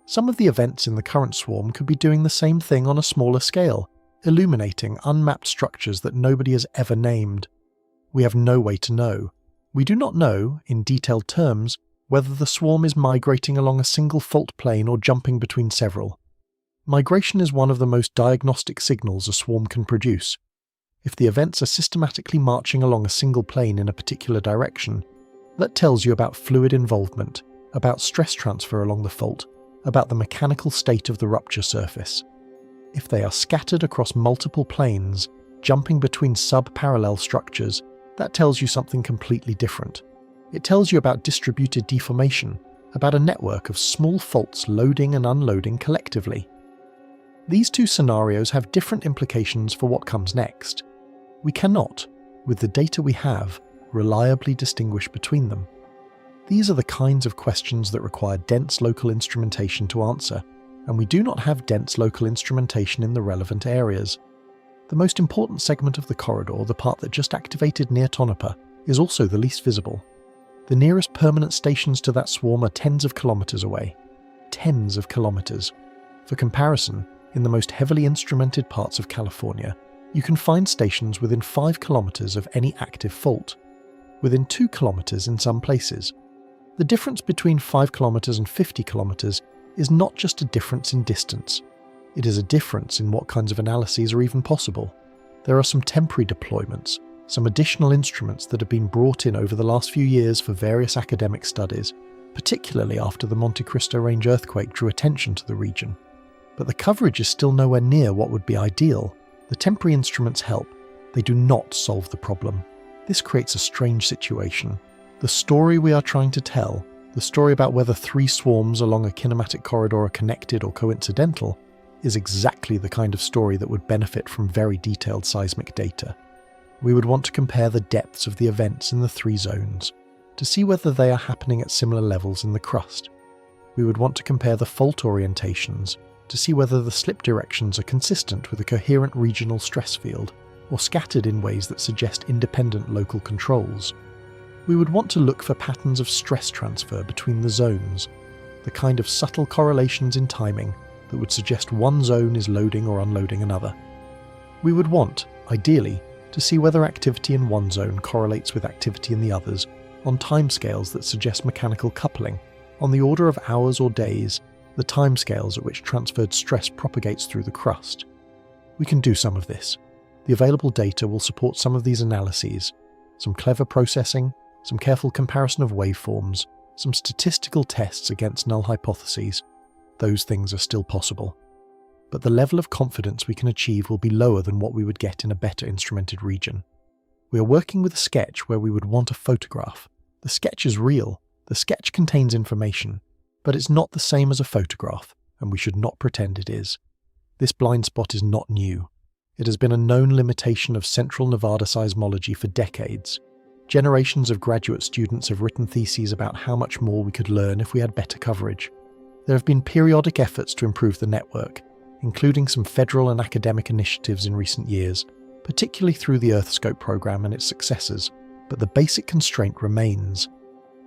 Some of the events in the current swarm could be doing the same thing on a smaller scale, illuminating unmapped structures that nobody has ever named. We have no way to know. We do not know, in detailed terms, whether the swarm is migrating along a single fault plane or jumping between several. Migration is one of the most diagnostic signals a swarm can produce. If the events are systematically marching along a single plane in a particular direction, that tells you about fluid involvement, about stress transfer along the fault, about the mechanical state of the rupture surface. If they are scattered across multiple planes, jumping between sub-parallel structures, that tells you something completely different. It tells you about distributed deformation, about a network of small faults loading and unloading collectively. These two scenarios have different implications for what comes next. We cannot, with the data we have, reliably distinguish between them. These are the kinds of questions that require dense local instrumentation to answer, and we do not have dense local instrumentation in the relevant areas. The most important segment of the corridor, the part that just activated near Tonopah, is also the least visible. The nearest permanent stations to that swarm are tens of kilometers away. Tens of kilometers. For comparison, in the most heavily instrumented parts of California, you can find stations within 5 kilometers of any active fault, within 2 kilometers in some places. The difference between 5 kilometers and 50 kilometers is not just a difference in distance. It is a difference in what kinds of analyses are even possible. There are some temporary deployments, some additional instruments that have been brought in over the last few years for various academic studies, particularly after the Monte Cristo Range earthquake drew attention to the region. But the coverage is still nowhere near what would be ideal. The temporary instruments help. They do not solve the problem. This creates a strange situation. The story we are trying to tell, the story about whether 3 swarms along a kinematic corridor are connected or coincidental, is exactly the kind of story that would benefit from very detailed seismic data. We would want to compare the depths of the events in the 3 zones, to see whether they are happening at similar levels in the crust. We would want to compare the fault orientations, to see whether the slip directions are consistent with a coherent regional stress field. or scattered in ways that suggest independent local controls. We would want to look for patterns of stress transfer between the zones, the kind of subtle correlations in timing that would suggest one zone is loading or unloading another. We would want, ideally, to see whether activity in one zone correlates with activity in the others on timescales that suggest mechanical coupling, on the order of hours or days, the timescales at which transferred stress propagates through the crust. We can do some of this. The available data will support some of these analyses, some clever processing, some careful comparison of waveforms, some statistical tests against null hypotheses. Those things are still possible. But the level of confidence we can achieve will be lower than what we would get in a better instrumented region. We are working with a sketch where we would want a photograph. The sketch is real, the sketch contains information, but it's not the same as a photograph, and we should not pretend it is. This blind spot is not new. It has been a known limitation of central Nevada seismology for decades. Generations of graduate students have written theses about how much more we could learn if we had better coverage. There have been periodic efforts to improve the network, including some federal and academic initiatives in recent years, particularly through the EarthScope program and its successors, but the basic constraint remains.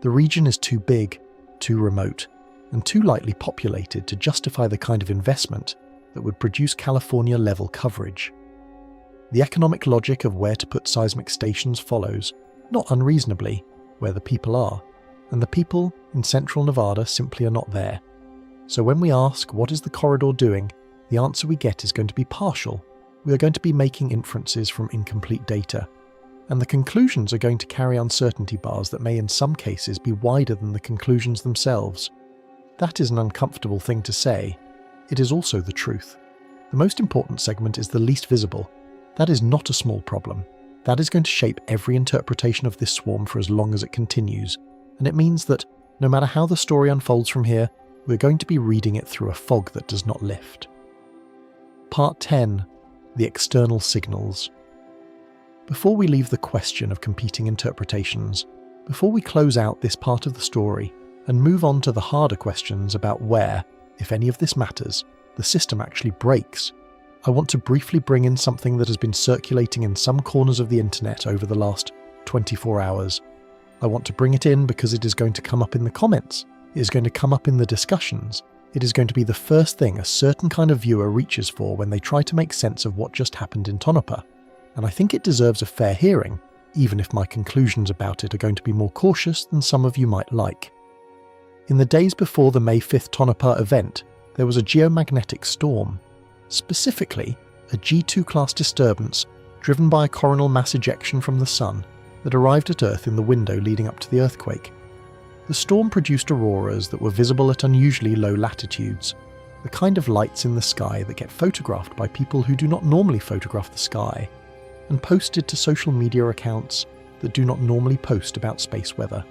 The region is too big, too remote, and too lightly populated to justify the kind of investment that would produce California-level coverage. The economic logic of where to put seismic stations follows, not unreasonably, where the people are, and the people in central Nevada simply are not there. So when we ask, what is the corridor doing, the answer we get is going to be partial. We are going to be making inferences from incomplete data, and the conclusions are going to carry uncertainty bars that may in some cases be wider than the conclusions themselves. That is an uncomfortable thing to say. It is also the truth. The most important segment is the least visible. That is not a small problem. That is going to shape every interpretation of this swarm for as long as it continues, and it means that, no matter how the story unfolds from here, we're going to be reading it through a fog that does not lift. Part 10. The external signals. Before we leave the question of competing interpretations, before we close out this part of the story and move on to the harder questions about where, if any of this matters, the system actually breaks, I want to briefly bring in something that has been circulating in some corners of the internet over the last 24 hours. I want to bring it in because it is going to come up in the comments, it is going to come up in the discussions, it is going to be the first thing a certain kind of viewer reaches for when they try to make sense of what just happened in Tonopah, and I think it deserves a fair hearing, even if my conclusions about it are going to be more cautious than some of you might like. In the days before the May 5th Tonopah event, there was a geomagnetic storm. Specifically, a G2 class disturbance driven by a coronal mass ejection from the Sun that arrived at Earth in the window leading up to the earthquake. The storm produced auroras that were visible at unusually low latitudes, the kind of lights in the sky that get photographed by people who do not normally photograph the sky, and posted to social media accounts that do not normally post about space weather.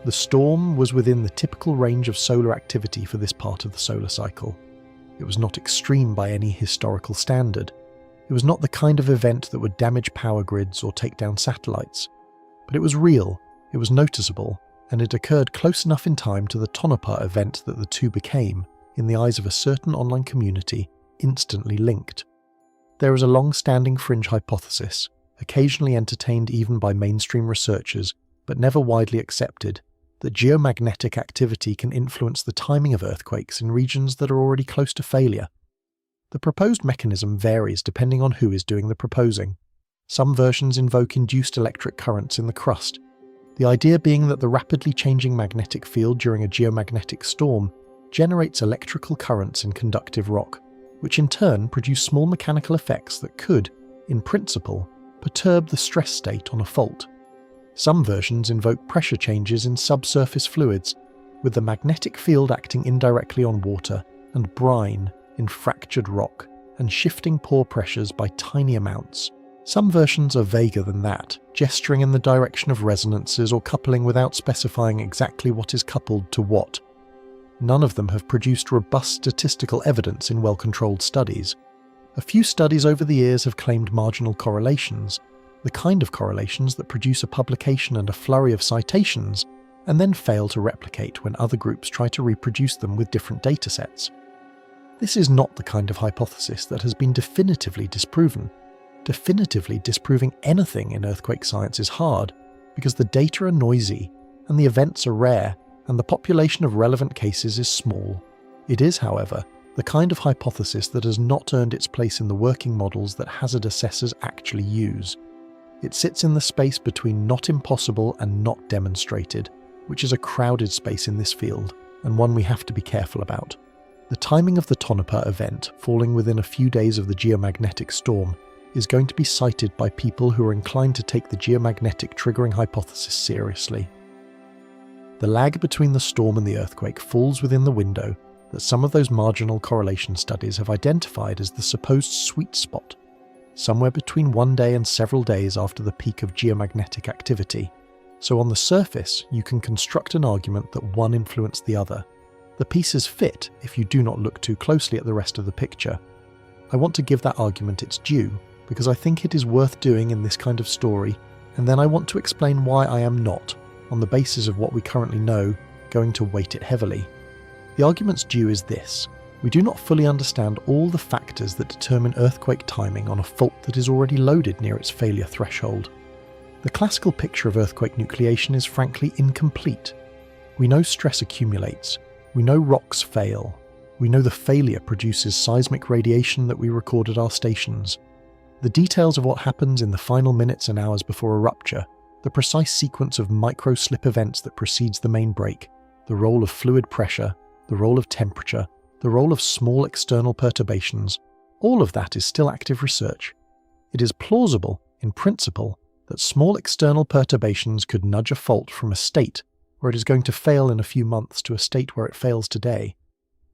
The storm was within the typical range of solar activity for this part of the solar cycle. It was not extreme by any historical standard. It was not the kind of event that would damage power grids or take down satellites. But it was real, it was noticeable, and it occurred close enough in time to the Tonopah event that the two became, in the eyes of a certain online community, instantly linked. There is a long-standing fringe hypothesis, occasionally entertained even by mainstream researchers, but never widely accepted, that geomagnetic activity can influence the timing of earthquakes in regions that are already close to failure. The proposed mechanism varies depending on who is doing the proposing. Some versions invoke induced electric currents in the crust, the idea being that the rapidly changing magnetic field during a geomagnetic storm generates electrical currents in conductive rock, which in turn produce small mechanical effects that could, in principle, perturb the stress state on a fault. Some versions invoke pressure changes in subsurface fluids, with the magnetic field acting indirectly on water and brine in fractured rock and shifting pore pressures by tiny amounts. Some versions are vaguer than that, gesturing in the direction of resonances or coupling without specifying exactly what is coupled to what. None of them have produced robust statistical evidence in well-controlled studies. A few studies over the years have claimed marginal correlations, the kind of correlations that produce a publication and a flurry of citations, and then fail to replicate when other groups try to reproduce them with different datasets. This is not the kind of hypothesis that has been definitively disproven. Definitively disproving anything in earthquake science is hard because the data are noisy and the events are rare and the population of relevant cases is small. It is, however, the kind of hypothesis that has not earned its place in the working models that hazard assessors actually use. It sits in the space between not impossible and not demonstrated, which is a crowded space in this field and one we have to be careful about. The timing of the Tonopah event, falling within a few days of the geomagnetic storm, is going to be cited by people who are inclined to take the geomagnetic triggering hypothesis seriously. The lag between the storm and the earthquake falls within the window that some of those marginal correlation studies have identified as the supposed sweet spot, somewhere between 1 day and several days after the peak of geomagnetic activity. So on the surface, you can construct an argument that one influenced the other. The pieces fit if you do not look too closely at the rest of the picture. I want to give that argument its due, because I think it is worth doing in this kind of story, and then I want to explain why I am not, on the basis of what we currently know, going to weight it heavily. The argument's due is this: we do not fully understand all the factors that determine earthquake timing on a fault that is already loaded near its failure threshold. The classical picture of earthquake nucleation is frankly incomplete. We know stress accumulates, we know rocks fail, we know the failure produces seismic radiation that we record at our stations. The details of what happens in the final minutes and hours before a rupture, the precise sequence of micro-slip events that precedes the main break, the role of fluid pressure, the role of temperature, the role of small external perturbations, all of that is still active research. It is plausible, in principle, that small external perturbations could nudge a fault from a state where it is going to fail in a few months to a state where it fails today.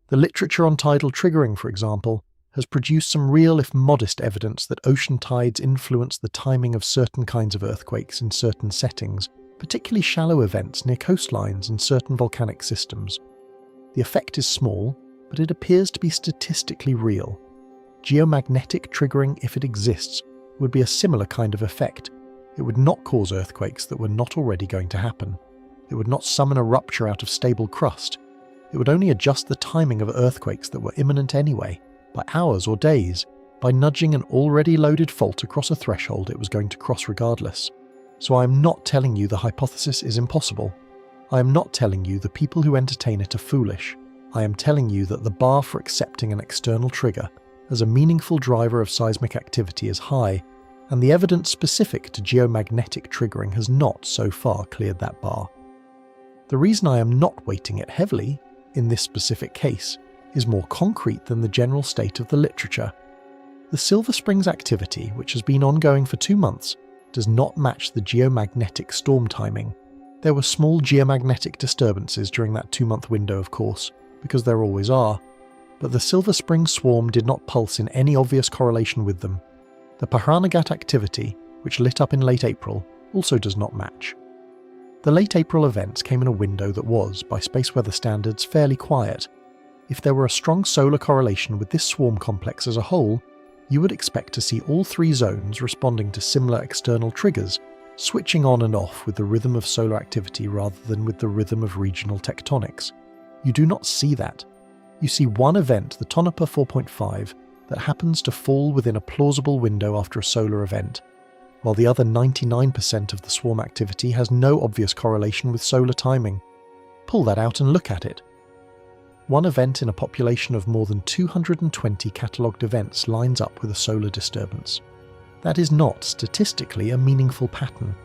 The literature on tidal triggering, for example, has produced some real, if modest, evidence that ocean tides influence the timing of certain kinds of earthquakes in certain settings, particularly shallow events near coastlines and certain volcanic systems. The effect is small, but it appears to be statistically real. Geomagnetic triggering, if it exists, would be a similar kind of effect. It would not cause earthquakes that were not already going to happen. It would not summon a rupture out of stable crust. It would only adjust the timing of earthquakes that were imminent anyway, by hours or days, by nudging an already loaded fault across a threshold it was going to cross regardless. So I am not telling you the hypothesis is impossible. I am not telling you the people who entertain it are foolish. I am telling you that the bar for accepting an external trigger as a meaningful driver of seismic activity is high, and the evidence specific to geomagnetic triggering has not so far cleared that bar. The reason I am not weighting it heavily, in this specific case, is more concrete than the general state of the literature. The Silver Springs activity, which has been ongoing for 2 months, does not match the geomagnetic storm timing. There were small geomagnetic disturbances during that 2-month window, of course, because there always are, but the Silver Springs swarm did not pulse in any obvious correlation with them. The Pahranagat activity, which lit up in late April, also does not match. The late April events came in a window that was, by space weather standards, fairly quiet. If there were a strong solar correlation with this swarm complex as a whole, you would expect to see all 3 zones responding to similar external triggers, switching on and off with the rhythm of solar activity rather than with the rhythm of regional tectonics. You do not see that. You see one event, the Tonopah 4.5, that happens to fall within a plausible window after a solar event, while the other 99% of the swarm activity has no obvious correlation with solar timing. Pull that out and look at it. One event in a population of more than 220 catalogued events lines up with a solar disturbance. That is not, statistically, a meaningful pattern.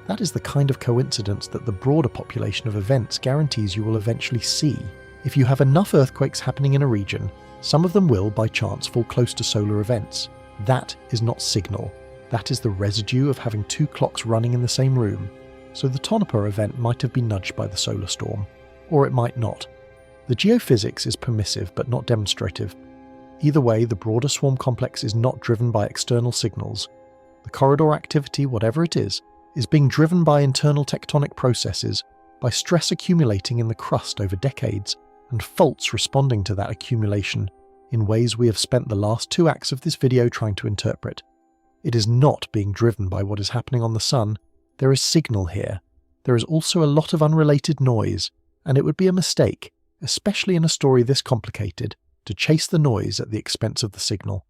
That is the kind of coincidence that the broader population of events guarantees you will eventually see. If you have enough earthquakes happening in a region, some of them will, by chance, fall close to solar events. That is not signal. That is the residue of having 2 clocks running in the same room. So the Tonopah event might have been nudged by the solar storm, or it might not. The geophysics is permissive but not demonstrative. Either way, the broader swarm complex is not driven by external signals. The corridor activity, whatever it is being driven by internal tectonic processes, by stress accumulating in the crust over decades, and faults responding to that accumulation in ways we have spent the last 2 acts of this video trying to interpret. It is not being driven by what is happening on the sun. There is signal here. There is also a lot of unrelated noise, and it would be a mistake, especially in a story this complicated, to chase the noise at the expense of the signal.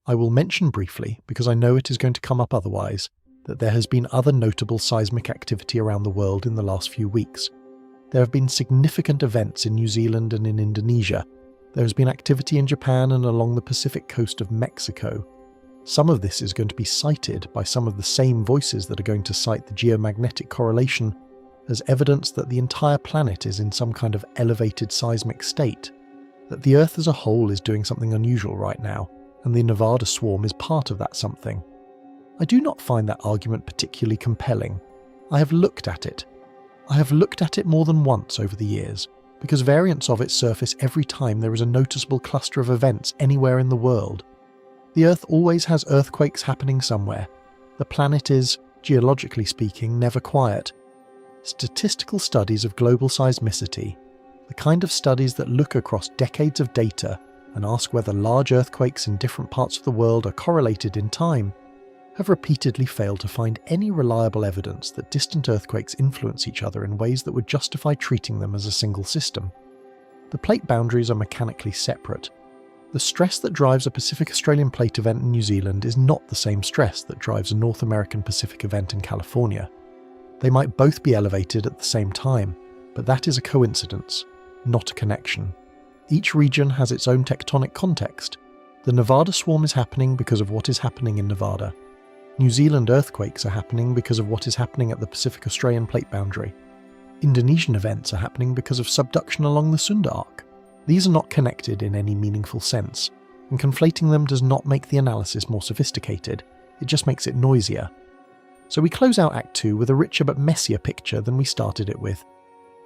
I will mention briefly, because I know it is going to come up otherwise, that there has been other notable seismic activity around the world in the last few weeks. There have been significant events in New Zealand and in Indonesia. There has been activity in Japan and along the Pacific coast of Mexico. Some of this is going to be cited by some of the same voices that are going to cite the geomagnetic correlation as evidence that the entire planet is in some kind of elevated seismic state, that the Earth as a whole is doing something unusual right now, and the Nevada swarm is part of that something. I do not find that argument particularly compelling. I have looked at it. I have looked at it more than once over the years, because variants of it surface every time there is a noticeable cluster of events anywhere in the world. The Earth always has earthquakes happening somewhere. The planet is, geologically speaking, never quiet. Statistical studies of global seismicity, the kind of studies that look across decades of data and ask whether large earthquakes in different parts of the world are correlated in time, have repeatedly failed to find any reliable evidence that distant earthquakes influence each other in ways that would justify treating them as a single system. The plate boundaries are mechanically separate. The stress that drives a Pacific Australian plate event in New Zealand is not the same stress that drives a North American Pacific event in California. They might both be elevated at the same time, but that is a coincidence, not a connection. Each region has its own tectonic context. The Nevada swarm is happening because of what is happening in Nevada. New Zealand earthquakes are happening because of what is happening at the Pacific Australian plate boundary. Indonesian events are happening because of subduction along the Sunda Arc. These are not connected in any meaningful sense, and conflating them does not make the analysis more sophisticated, it just makes it noisier. So we close out Act 2 with a richer but messier picture than we started it with.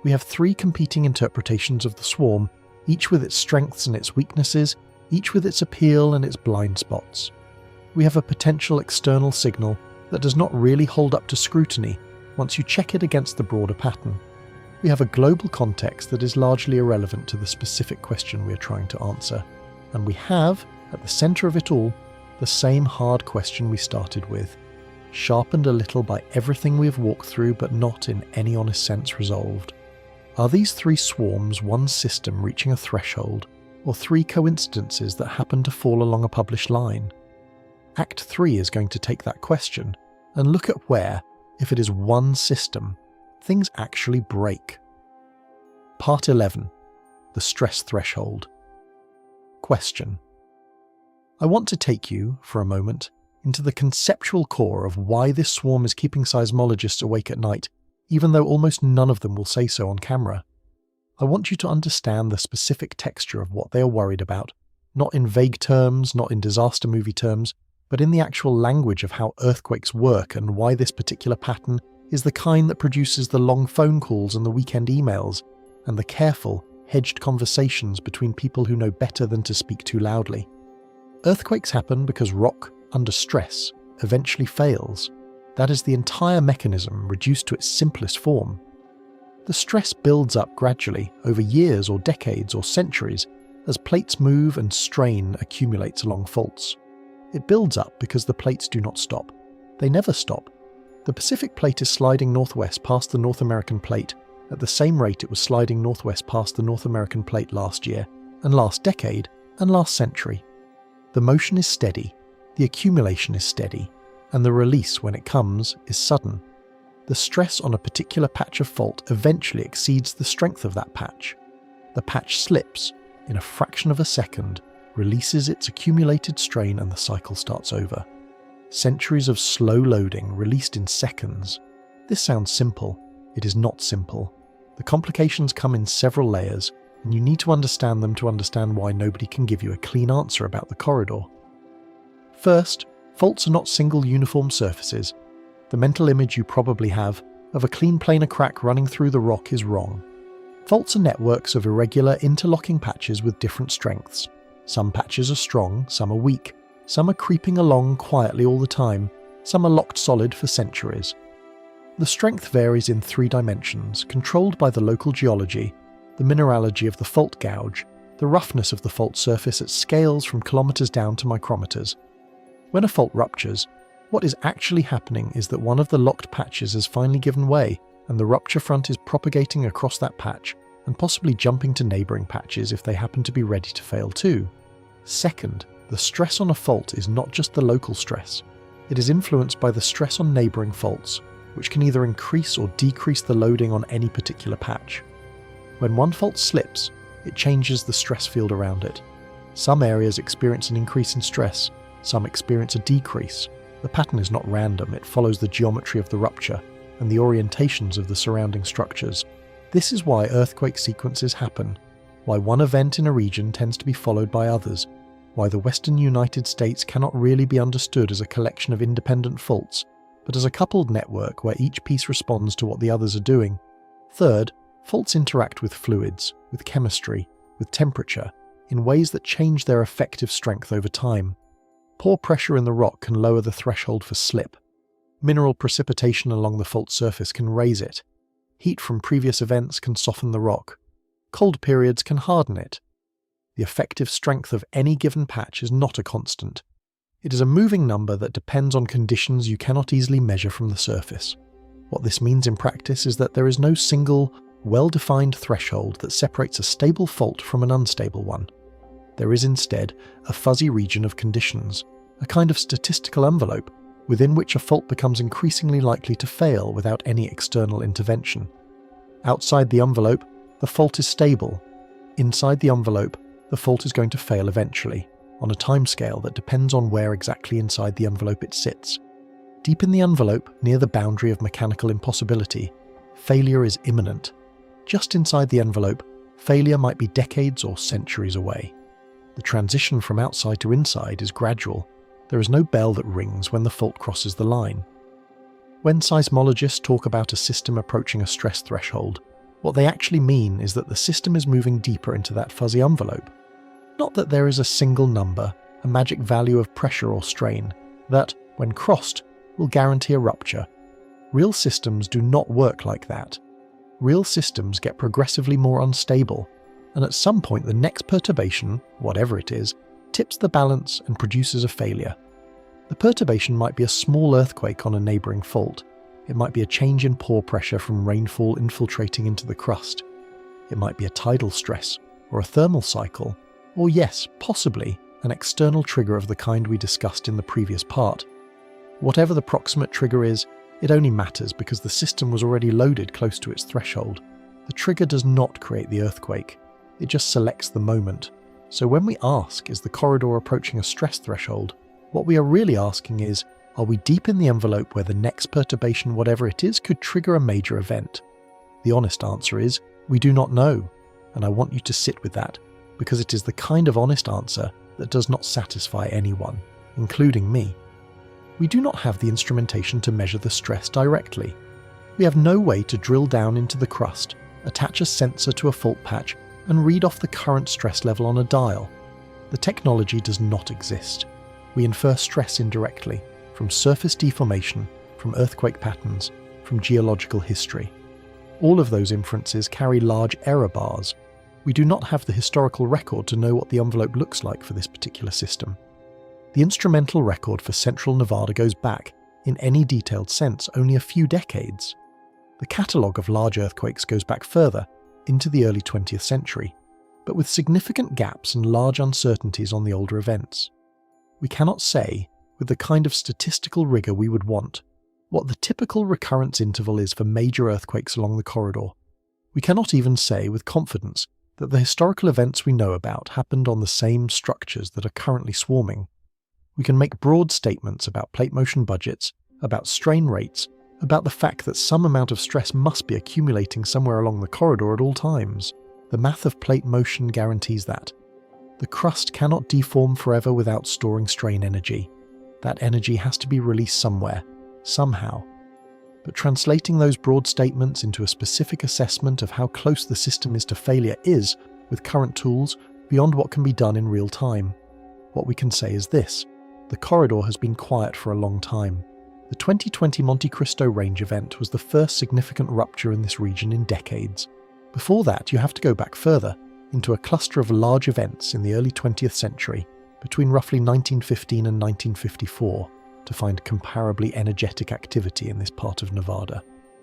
We have three competing interpretations of the swarm, each with its strengths and its weaknesses, each with its appeal and its blind spots. We have a potential external signal that does not really hold up to scrutiny once you check it against the broader pattern. We have a global context that is largely irrelevant to the specific question we are trying to answer. And we have, at the centre of it all, the same hard question we started with, sharpened a little by everything we have walked through but not in any honest sense resolved. Are these three swarms one system reaching a threshold, or three coincidences that happen to fall along a published line? Act 3 is going to take that question and look at where, if it is one system, things actually break. Part 11. The stress threshold. Question. I want to take you, for a moment, into the conceptual core of why this swarm is keeping seismologists awake at night, even though almost none of them will say so on camera. I want you to understand the specific texture of what they are worried about, not in vague terms, not in disaster movie terms, but in the actual language of how earthquakes work and why this particular pattern is the kind that produces the long phone calls and the weekend emails, and the careful, hedged conversations between people who know better than to speak too loudly. Earthquakes happen because rock, under stress, eventually fails. That is the entire mechanism reduced to its simplest form. The stress builds up gradually, over years or decades or centuries, as plates move and strain accumulates along faults. It builds up because the plates do not stop. They never stop. The Pacific plate is sliding northwest past the North American plate at the same rate it was sliding northwest past the North American plate last year, and last decade, and last century. The motion is steady, the accumulation is steady, and the release, when it comes, is sudden. The stress on a particular patch of fault eventually exceeds the strength of that patch. The patch slips, in a fraction of a second, releases its accumulated strain and the cycle starts over. Centuries of slow loading released in seconds. This sounds simple. It is not simple. The complications come in several layers, and you need to understand them to understand why nobody can give you a clean answer about the corridor. First, faults are not single uniform surfaces. The mental image you probably have of a clean planar crack running through the rock is wrong. Faults are networks of irregular interlocking patches with different strengths. Some patches are strong, some are weak, some are creeping along quietly all the time, some are locked solid for centuries. The strength varies in 3 dimensions, controlled by the local geology, the mineralogy of the fault gouge, the roughness of the fault surface at scales from kilometers down to micrometers. When a fault ruptures, what is actually happening is that one of the locked patches has finally given way, and the rupture front is propagating across that patch, and possibly jumping to neighbouring patches if they happen to be ready to fail too. Second, The stress on a fault is not just the local stress. It is influenced by the stress on neighbouring faults, which can either increase or decrease the loading on any particular patch. When one fault slips, it changes the stress field around it. Some areas experience an increase in stress, some experience a decrease. The pattern is not random, it follows the geometry of the rupture and the orientations of the surrounding structures. This is why earthquake sequences happen, why one event in a region tends to be followed by others, why the Western United States cannot really be understood as a collection of independent faults, but as a coupled network where each piece responds to what the others are doing. Third, faults interact with fluids, with chemistry, with temperature, in ways that change their effective strength over time. Poor pressure in the rock can lower the threshold for slip. Mineral precipitation along the fault surface can raise it. Heat from previous events can soften the rock. Cold periods can harden it. The effective strength of any given patch is not a constant. It is a moving number that depends on conditions you cannot easily measure from the surface. What this means in practice is that there is no single, well-defined threshold that separates a stable fault from an unstable one. There is instead a fuzzy region of conditions, a kind of statistical envelope within which a fault becomes increasingly likely to fail without any external intervention. Outside the envelope, the fault is stable. Inside the envelope, the fault is going to fail eventually, on a timescale that depends on where exactly inside the envelope it sits. Deep in the envelope, near the boundary of mechanical impossibility, failure is imminent. Just inside the envelope, failure might be decades or centuries away. The transition from outside to inside is gradual. There is no bell that rings when the fault crosses the line. When seismologists talk about a system approaching a stress threshold, what they actually mean is that the system is moving deeper into that fuzzy envelope. Not that there is a single number, a magic value of pressure or strain, that, when crossed, will guarantee a rupture. Real systems do not work like that. Real systems get progressively more unstable, and at some point the next perturbation, whatever it is, tips the balance and produces a failure. The perturbation might be a small earthquake on a neighbouring fault. It might be a change in pore pressure from rainfall infiltrating into the crust. It might be a tidal stress, or a thermal cycle, or yes, possibly, an external trigger of the kind we discussed in the previous part. Whatever the proximate trigger is, it only matters because the system was already loaded close to its threshold. The trigger does not create the earthquake, it just selects the moment. So when we ask, is the corridor approaching a stress threshold, what we are really asking is, are we deep in the envelope where the next perturbation, whatever it is, could trigger a major event? The honest answer is, we do not know, and I want you to sit with that, because it is the kind of honest answer that does not satisfy anyone, including me. We do not have the instrumentation to measure the stress directly. We have no way to drill down into the crust, attach a sensor to a fault patch, and read off the current stress level on a dial. The technology does not exist. We infer stress indirectly, from surface deformation, from earthquake patterns, from geological history. All of those inferences carry large error bars. We do not have the historical record to know what the envelope looks like for this particular system. The instrumental record for central Nevada goes back, in any detailed sense, only a few decades. The catalogue of large earthquakes goes back further, into the early 20th century, but with significant gaps and large uncertainties on the older events. We cannot say, with the kind of statistical rigour we would want, what the typical recurrence interval is for major earthquakes along the corridor. We cannot even say with confidence that the historical events we know about happened on the same structures that are currently swarming. We can make broad statements about plate motion budgets, about strain rates, about the fact that some amount of stress must be accumulating somewhere along the corridor at all times. The math of plate motion guarantees that. The crust cannot deform forever without storing strain energy. That energy has to be released somewhere, somehow. But translating those broad statements into a specific assessment of how close the system is to failure is, with current tools, beyond what can be done in real time. What we can say is this: the corridor has been quiet for a long time. The 2020 Monte Cristo range event was the first significant rupture in this region in decades. Before that, you have to go back further, into a cluster of large events in the early 20th century, between roughly 1915 and 1954, to find comparably energetic activity in this part of Nevada.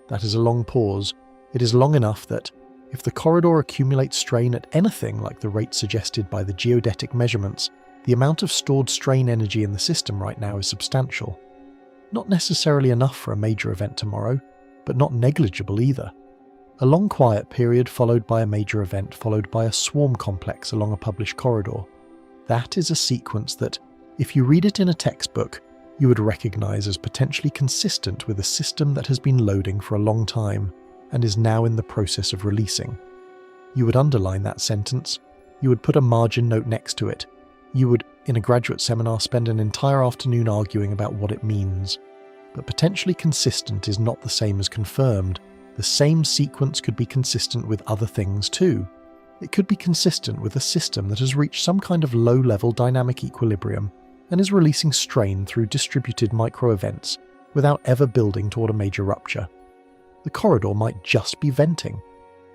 That is a long pause. It is long enough that, if the corridor accumulates strain at anything like the rate suggested by the geodetic measurements, The amount of stored strain energy in the system right now is substantial. Not necessarily enough for a major event tomorrow, but not negligible either. A long quiet period followed by a major event followed by a swarm complex along a published corridor. That is a sequence that, if you read it in a textbook, you would recognize as potentially consistent with a system that has been loading for a long time and is now in the process of releasing. You would underline that sentence, you would put a margin note next to it, you would, in a graduate seminar, spend an entire afternoon arguing about what it means. But potentially consistent is not the same as confirmed. The same sequence could be consistent with other things too. It could be consistent with a system that has reached some kind of low-level dynamic equilibrium and is releasing strain through distributed micro-events without ever building toward a major rupture. The corridor might just be venting.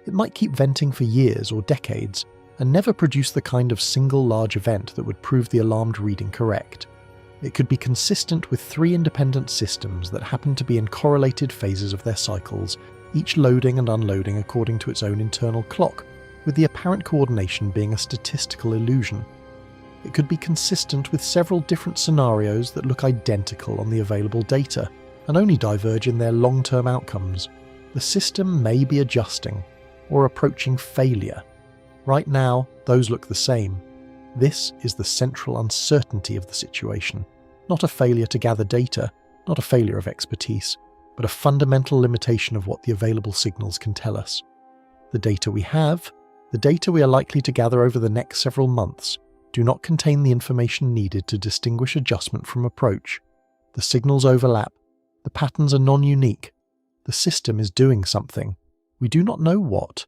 It might keep venting for years or decades and never produce the kind of single large event that would prove the alarmed reading correct. It could be consistent with 3 independent systems that happen to be in correlated phases of their cycles, each loading and unloading according to its own internal clock, with the apparent coordination being a statistical illusion. It could be consistent with several different scenarios that look identical on the available data, and only diverge in their long-term outcomes. The system may be adjusting, or approaching failure. Right now, those look the same. This is the central uncertainty of the situation. Not a failure to gather data, not a failure of expertise, but a fundamental limitation of what the available signals can tell us. The data we have, the data we are likely to gather over the next several months, do not contain the information needed to distinguish adjustment from approach. The signals overlap. The patterns are non-unique. The system is doing something. We do not know what.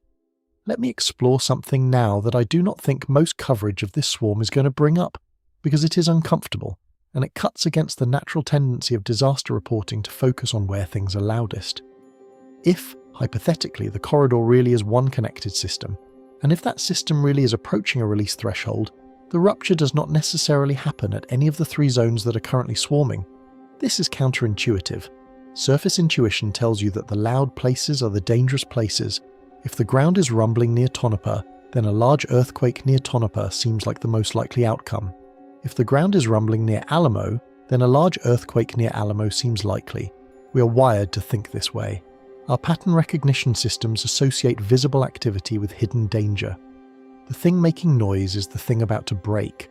Let me explore something now that I do not think most coverage of this swarm is going to bring up, because it is uncomfortable, and it cuts against the natural tendency of disaster reporting to focus on where things are loudest. If, hypothetically, the corridor really is one connected system, and if that system really is approaching a release threshold, the rupture does not necessarily happen at any of the 3 zones that are currently swarming. This is counterintuitive. Surface intuition tells you that the loud places are the dangerous places. If the ground is rumbling near Tonopah, then a large earthquake near Tonopah seems like the most likely outcome. If the ground is rumbling near Alamo, then a large earthquake near Alamo seems likely. We are wired to think this way. Our pattern recognition systems associate visible activity with hidden danger. The thing making noise is the thing about to break.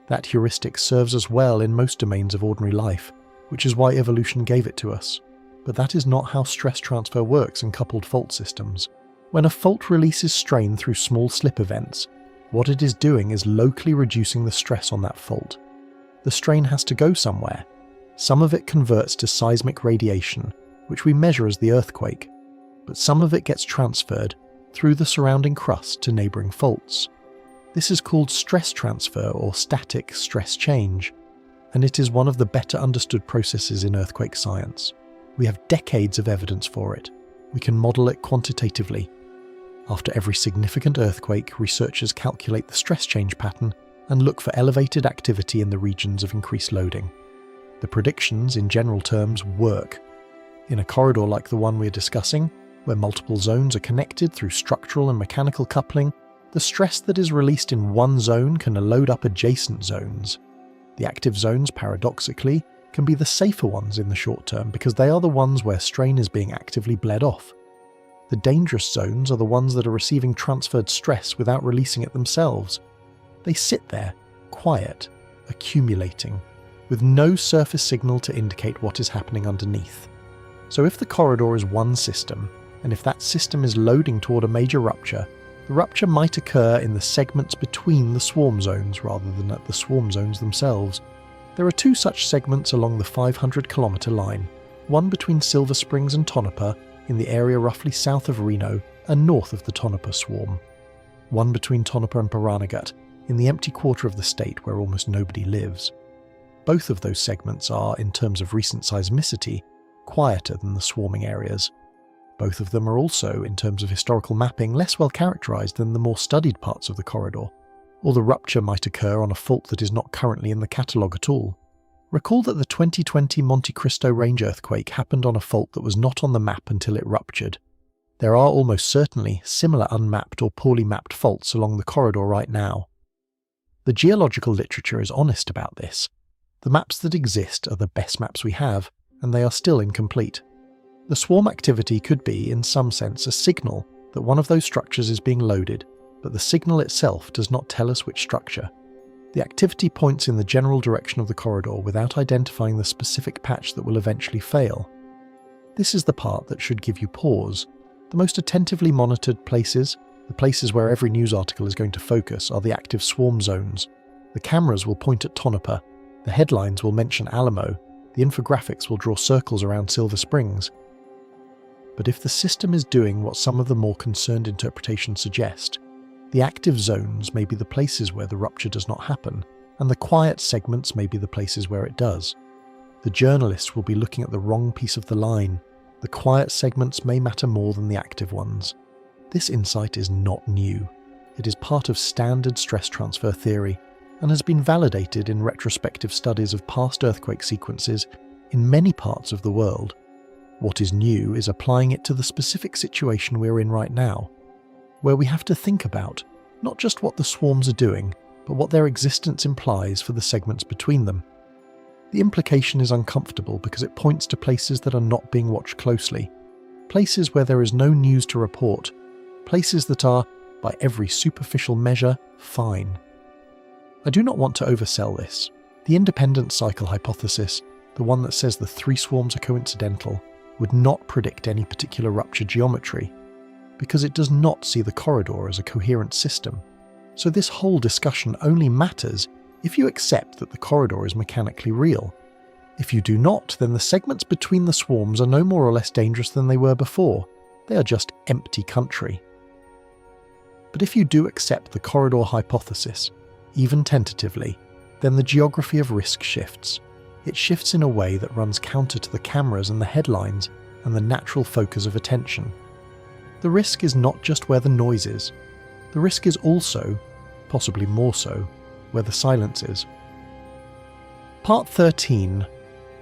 That heuristic serves us well in most domains of ordinary life, which is why evolution gave it to us. But that is not how stress transfer works in coupled fault systems. When a fault releases strain through small slip events, what it is doing is locally reducing the stress on that fault. The strain has to go somewhere. Some of it converts to seismic radiation, which we measure as the earthquake, but some of it gets transferred through the surrounding crust to neighbouring faults. This is called stress transfer or static stress change, and it is one of the better understood processes in earthquake science. We have decades of evidence for it. We can model it quantitatively. After every significant earthquake, researchers calculate the stress change pattern and look for elevated activity in the regions of increased loading. The predictions, in general terms, work. In a corridor like the one we're discussing, where multiple zones are connected through structural and mechanical coupling, the stress that is released in one zone can load up adjacent zones. The active zones, paradoxically, can be the safer ones in the short term because they are the ones where strain is being actively bled off. The dangerous zones are the ones that are receiving transferred stress without releasing it themselves. They sit there, quiet, accumulating, with no surface signal to indicate what is happening underneath. So if the corridor is one system, and if that system is loading toward a major rupture, the rupture might occur in the segments between the swarm zones rather than at the swarm zones themselves. There are 2 such segments along the 500-kilometre line, one between Silver Springs and Tonopah in the area roughly south of Reno and north of the Tonopah swarm. One between Tonopah and Pahranagat in the empty quarter of the state where almost nobody lives. Both of those segments are, in terms of recent seismicity, quieter than the swarming areas. Both of them are also, in terms of historical mapping, less well characterized than the more studied parts of the corridor, or the rupture might occur on a fault that is not currently in the catalogue at all. Recall that the 2020 Monte Cristo Range earthquake happened on a fault that was not on the map until it ruptured. There are almost certainly similar unmapped or poorly mapped faults along the corridor right now. The geological literature is honest about this. The maps that exist are the best maps we have, and they are still incomplete. The swarm activity could be, in some sense, a signal that one of those structures is being loaded, but the signal itself does not tell us which structure. The activity points in the general direction of the corridor without identifying the specific patch that will eventually fail. This is the part that should give you pause. The most attentively monitored places, the places where every news article is going to focus, are the active swarm zones. The cameras will point at Tonopah, the headlines will mention Alamo, the infographics will draw circles around Silver Springs. But if the system is doing what some of the more concerned interpretations suggest, the active zones may be the places where the rupture does not happen, and the quiet segments may be the places where it does. The journalists will be looking at the wrong piece of the line. The quiet segments may matter more than the active ones. This insight is not new. It is part of standard stress transfer theory, and has been validated in retrospective studies of past earthquake sequences in many parts of the world. What is new is applying it to the specific situation we're in right now, where we have to think about not just what the swarms are doing, but what their existence implies for the segments between them. The implication is uncomfortable because it points to places that are not being watched closely, places where there is no news to report, places that are, by every superficial measure, fine. I do not want to oversell this. The independent cycle hypothesis, the one that says the three swarms are coincidental, would not predict any particular rupture geometry, because it does not see the corridor as a coherent system. So this whole discussion only matters if you accept that the corridor is mechanically real. If you do not, then the segments between the swarms are no more or less dangerous than they were before. They are just empty country. But if you do accept the corridor hypothesis, even tentatively, then the geography of risk shifts. It shifts in a way that runs counter to the cameras and the headlines and the natural focus of attention. The risk is not just where the noise is. The risk is also, possibly more so, where the silence is. Part 13.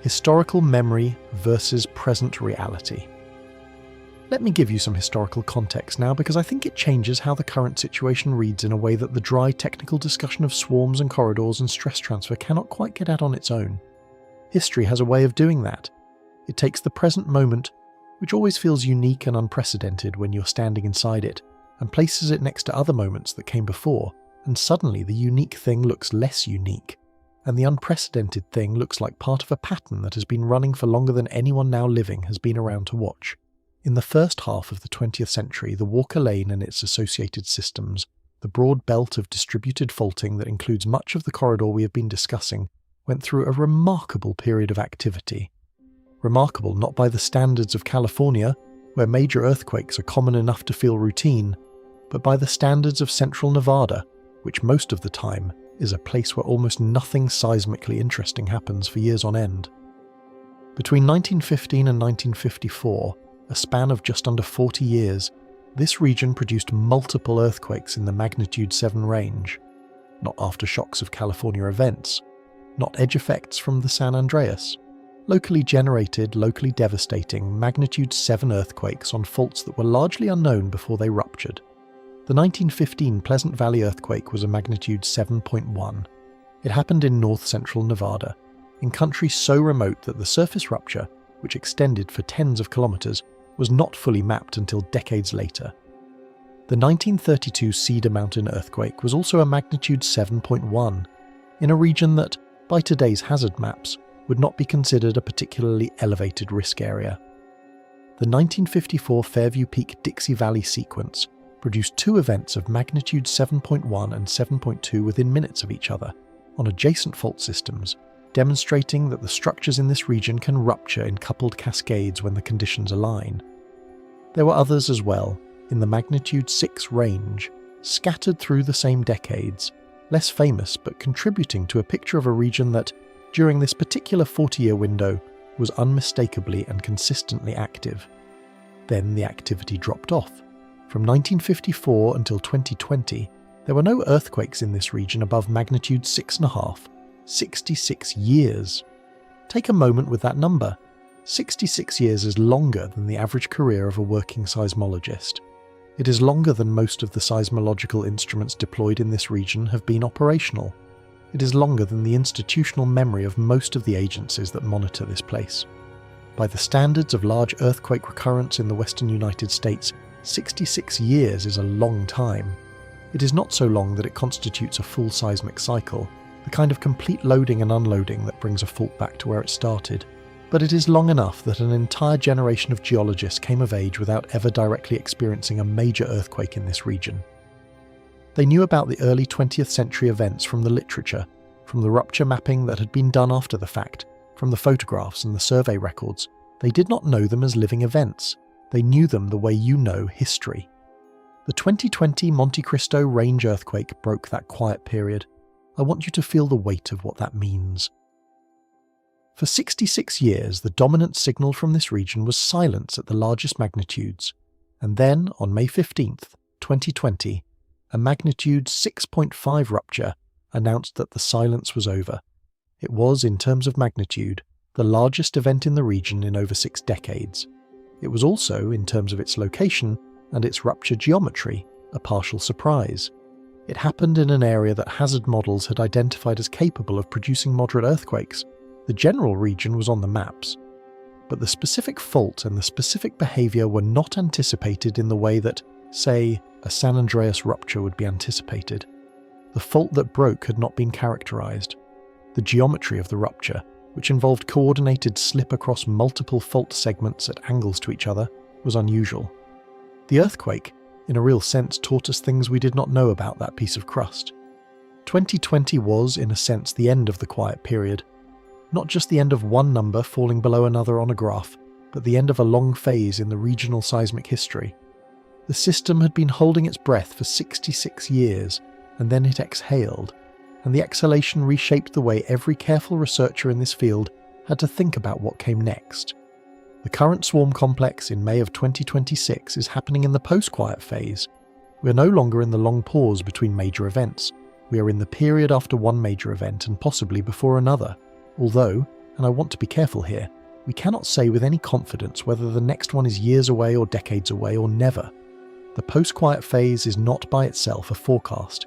Historical memory versus present reality. Let me give you some historical context now, because I think it changes how the current situation reads in a way that the dry technical discussion of swarms and corridors and stress transfer cannot quite get at on its own. History has a way of doing that. It takes the present moment, which always feels unique and unprecedented when you're standing inside it, and places it next to other moments that came before, and suddenly the unique thing looks less unique, and the unprecedented thing looks like part of a pattern that has been running for longer than anyone now living has been around to watch. In the first half of the 20th century, the Walker Lane and its associated systems, the broad belt of distributed faulting that includes much of the corridor we have been discussing, went through a remarkable period of activity. Remarkable not by the standards of California, where major earthquakes are common enough to feel routine, but by the standards of central Nevada, which most of the time is a place where almost nothing seismically interesting happens for years on end. Between 1915 and 1954, a span of just under 40 years, this region produced multiple earthquakes in the magnitude 7 range. Not aftershocks of California events, not edge effects from the San Andreas. Locally generated, locally devastating magnitude 7 earthquakes on faults that were largely unknown before they ruptured. The 1915 Pleasant Valley earthquake was a magnitude 7.1. It happened in north-central Nevada, in country so remote that the surface rupture, which extended for tens of kilometers, was not fully mapped until decades later. The 1932 Cedar Mountain earthquake was also a magnitude 7.1, in a region that, by today's hazard maps, would not be considered a particularly elevated risk area. The 1954 Fairview Peak-Dixie Valley sequence produced two events of magnitude 7.1 and 7.2 within minutes of each other, on adjacent fault systems, demonstrating that the structures in this region can rupture in coupled cascades when the conditions align. There were others as well, in the magnitude 6 range, scattered through the same decades, less famous but contributing to a picture of a region that, during this particular 40-year window, was unmistakably and consistently active. Then the activity dropped off. From 1954 until 2020, there were no earthquakes in this region above magnitude 6.5. 66 years. Take a moment with that number. 66 years is longer than the average career of a working seismologist. It is longer than most of the seismological instruments deployed in this region have been operational. It is longer than the institutional memory of most of the agencies that monitor this place. By the standards of large earthquake recurrence in the western United States, 66 years is a long time. It is not so long that it constitutes a full seismic cycle, the kind of complete loading and unloading that brings a fault back to where it started. But it is long enough that an entire generation of geologists came of age without ever directly experiencing a major earthquake in this region. They knew about the early 20th century events from the literature, from the rupture mapping that had been done after the fact, from the photographs and the survey records. They did not know them as living events. They knew them the way you know history. The 2020 Monte Cristo range earthquake broke that quiet period. I want you to feel the weight of what that means. For 66 years, the dominant signal from this region was silence at the largest magnitudes, and then, on May 15th, 2020, a magnitude 6.5 rupture announced that the silence was over. It was, in terms of magnitude, the largest event in the region in over 6 decades. It was also, in terms of its location and its rupture geometry, a partial surprise. It happened in an area that hazard models had identified as capable of producing moderate earthquakes. The general region was on the maps, but the specific fault and the specific behaviour were not anticipated in the way that, say, a San Andreas rupture would be anticipated. The fault that broke had not been characterised. The geometry of the rupture, which involved coordinated slip across multiple fault segments at angles to each other, was unusual. The earthquake, in a real sense, taught us things we did not know about that piece of crust. 2020 was, in a sense, the end of the quiet period. Not just the end of one number falling below another on a graph, but the end of a long phase in the regional seismic history. The system had been holding its breath for 66 years, and then it exhaled, and the exhalation reshaped the way every careful researcher in this field had to think about what came next. The current swarm complex in May of 2026 is happening in the post-quiet phase. We are no longer in the long pause between major events. We are in the period after one major event and possibly before another. Although, and I want to be careful here, we cannot say with any confidence whether the next one is years away or decades away or never. The post-quiet phase is not by itself a forecast.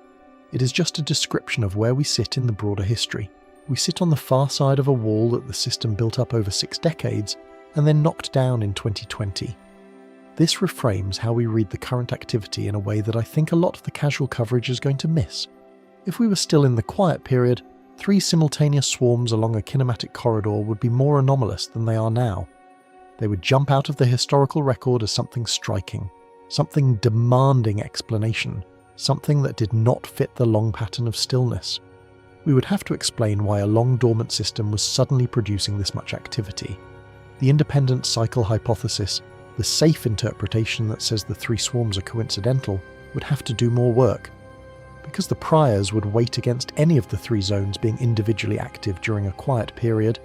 It is just a description of where we sit in the broader history. We sit on the far side of a wall that the system built up over 6 decades and then knocked down in 2020. This reframes how we read the current activity in a way that I think a lot of the casual coverage is going to miss. If we were still in the quiet period, 3 simultaneous swarms along a kinematic corridor would be more anomalous than they are now. They would jump out of the historical record as something striking, something demanding explanation, something that did not fit the long pattern of stillness. We would have to explain why a long dormant system was suddenly producing this much activity. The independent cycle hypothesis, the safe interpretation that says the 3 swarms are coincidental, would have to do more work. Because the priors would weight against any of the 3 zones being individually active during a quiet period,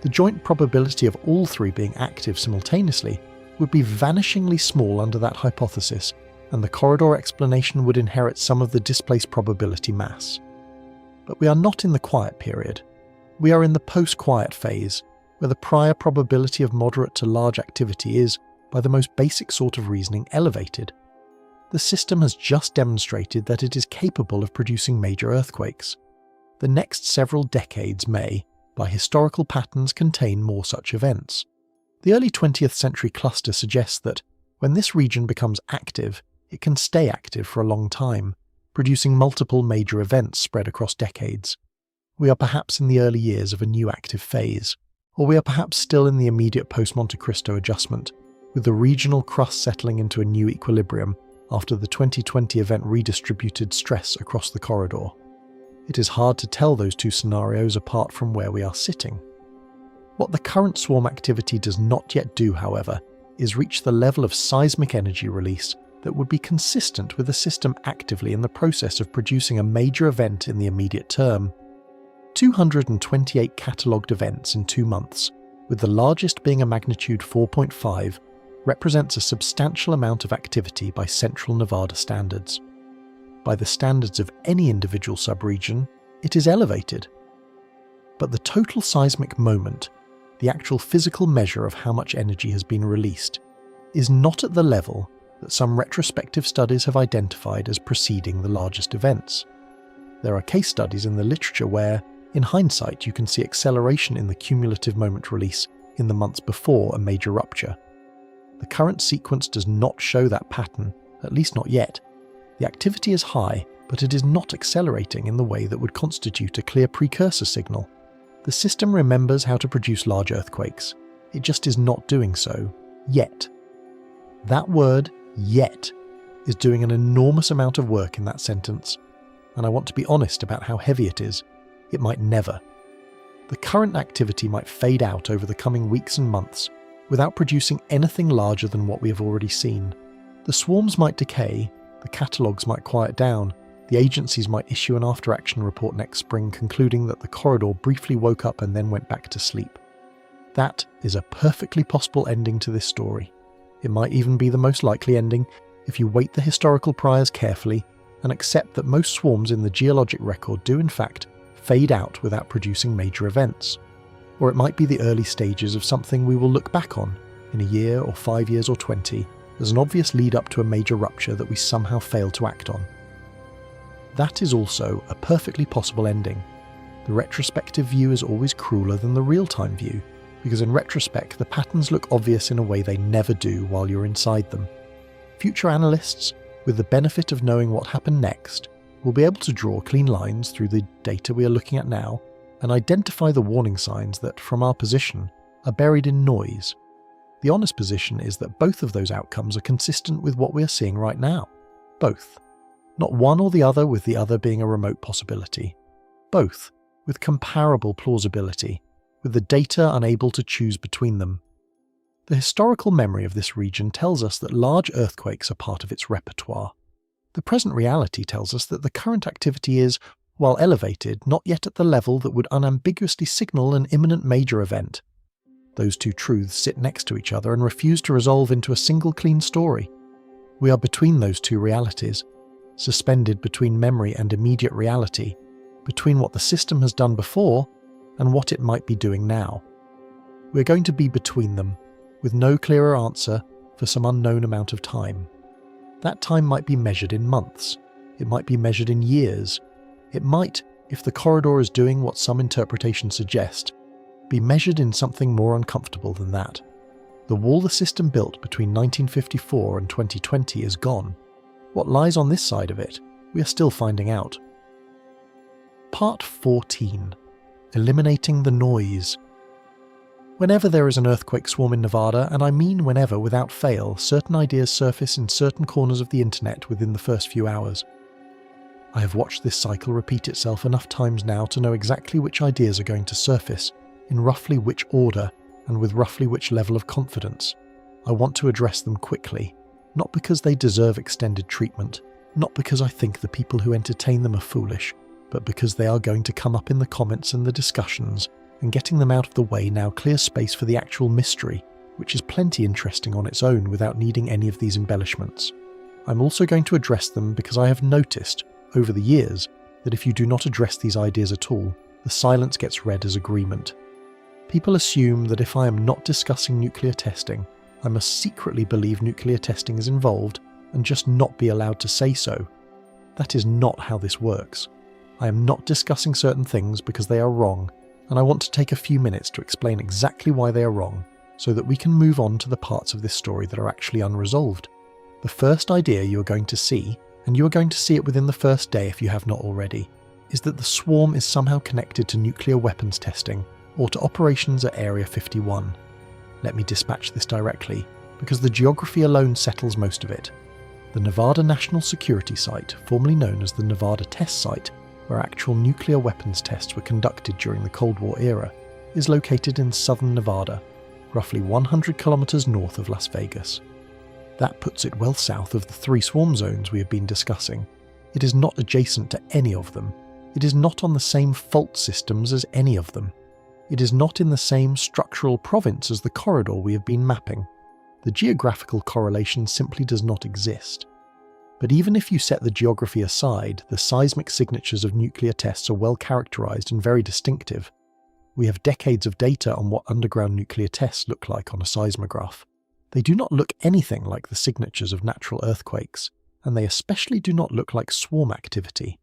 the joint probability of all 3 being active simultaneously would be vanishingly small under that hypothesis, and the corridor explanation would inherit some of the displaced probability mass. But we are not in the quiet period. We are in the post-quiet phase, where the prior probability of moderate to large activity is, by the most basic sort of reasoning, elevated. The system has just demonstrated that it is capable of producing major earthquakes. The next several decades may, by historical patterns, contain more such events. The early 20th century cluster suggests that, when this region becomes active, it can stay active for a long time, producing multiple major events spread across decades. We are perhaps in the early years of a new active phase, or we are perhaps still in the immediate post-Monte Cristo adjustment, with the regional crust settling into a new equilibrium after the 2020 event redistributed stress across the corridor. It is hard to tell those 2 scenarios apart from where we are sitting. What the current swarm activity does not yet do, however, is reach the level of seismic energy release that would be consistent with a system actively in the process of producing a major event in the immediate term. 228 catalogued events in 2 months, with the largest being a magnitude 4.5, represents a substantial amount of activity by Central Nevada standards. By the standards of any individual subregion, it is elevated. But the total seismic moment, the actual physical measure of how much energy has been released, is not at the level that some retrospective studies have identified as preceding the largest events. There are case studies in the literature where, in hindsight, you can see acceleration in the cumulative moment release in the months before a major rupture. The current sequence does not show that pattern, at least not yet. The activity is high, but it is not accelerating in the way that would constitute a clear precursor signal. The system remembers how to produce large earthquakes. It just is not doing so yet. That word, yet, is doing an enormous amount of work in that sentence, and I want to be honest about how heavy it is. It might never. The current activity might fade out over the coming weeks and months without producing anything larger than what we have already seen. The swarms might decay, the catalogues might quiet down, the agencies might issue an after-action report next spring concluding that the corridor briefly woke up and then went back to sleep. That is a perfectly possible ending to this story. It might even be the most likely ending if you weight the historical priors carefully and accept that most swarms in the geologic record do in fact fade out without producing major events. Or it might be the early stages of something we will look back on in a year or 5 years or 20 as an obvious lead up to a major rupture that we somehow failed to act on. That is also a perfectly possible ending. The retrospective view is always crueler than the real-time view, because in retrospect the patterns look obvious in a way they never do while you're inside them. Future analysts, with the benefit of knowing what happened next, will be able to draw clean lines through the data we are looking at now and identify the warning signs that, from our position, are buried in noise. The honest position is that both of those outcomes are consistent with what we are seeing right now. Both. Not one or the other, with the other being a remote possibility. Both, with comparable plausibility, with the data unable to choose between them. The historical memory of this region tells us that large earthquakes are part of its repertoire. The present reality tells us that the current activity is, while elevated, not yet at the level that would unambiguously signal an imminent major event. Those two truths sit next to each other and refuse to resolve into a single clean story. We are between those two realities, suspended between memory and immediate reality, between what the system has done before and what it might be doing now. We're going to be between them, with no clearer answer for some unknown amount of time. That time might be measured in months. It might be measured in years. It might, if the corridor is doing what some interpretations suggest, be measured in something more uncomfortable than that. The wall the system built between 1954 and 2020 is gone. What lies on this side of it, we are still finding out. Part 14. Eliminating the noise. Whenever there is an earthquake swarm in Nevada, and I mean whenever without fail, certain ideas surface in certain corners of the internet within the first few hours. I have watched this cycle repeat itself enough times now to know exactly which ideas are going to surface, in roughly which order, and with roughly which level of confidence. I want to address them quickly, not because they deserve extended treatment, not because I think the people who entertain them are foolish, but because they are going to come up in the comments and the discussions, and getting them out of the way now clears space for the actual mystery, which is plenty interesting on its own without needing any of these embellishments. I'm also going to address them because I have noticed, over the years, that if you do not address these ideas at all, the silence gets read as agreement. People assume that if I am not discussing nuclear testing, I must secretly believe nuclear testing is involved and just not be allowed to say so. That is not how this works. I am not discussing certain things because they are wrong, and I want to take a few minutes to explain exactly why they are wrong, so that we can move on to the parts of this story that are actually unresolved. The first idea you are going to see, and you are going to see it within the first day if you have not already, is that the swarm is somehow connected to nuclear weapons testing, or to operations at Area 51. Let me dispatch this directly, because the geography alone settles most of it. The Nevada National Security Site, formerly known as the Nevada Test Site, where actual nuclear weapons tests were conducted during the Cold War era, is located in southern Nevada, roughly 100 kilometers north of Las Vegas. That puts it well south of the 3 swarm zones we have been discussing. It is not adjacent to any of them. It is not on the same fault systems as any of them. It is not in the same structural province as the corridor we have been mapping. The geographical correlation simply does not exist. But even if you set the geography aside, the seismic signatures of nuclear tests are well characterized and very distinctive. We have decades of data on what underground nuclear tests look like on a seismograph. They do not look anything like the signatures of natural earthquakes, and they especially do not look like swarm activity.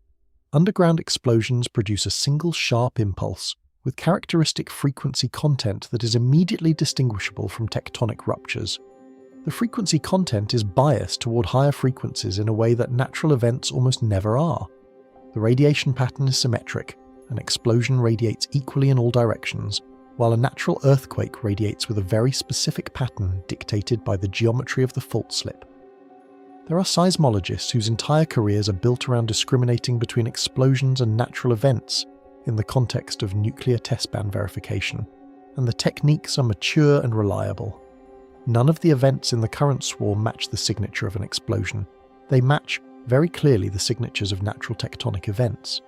Underground explosions produce a single sharp impulse, with characteristic frequency content that is immediately distinguishable from tectonic ruptures. The frequency content is biased toward higher frequencies in a way that natural events almost never are. The radiation pattern is symmetric, an explosion radiates equally in all directions, while a natural earthquake radiates with a very specific pattern dictated by the geometry of the fault slip. There are seismologists whose entire careers are built around discriminating between explosions and natural events in the context of nuclear testban verification, and the techniques are mature and reliable. None of the events in the current swarm match the signature of an explosion. They match very clearly the signatures of natural tectonic events.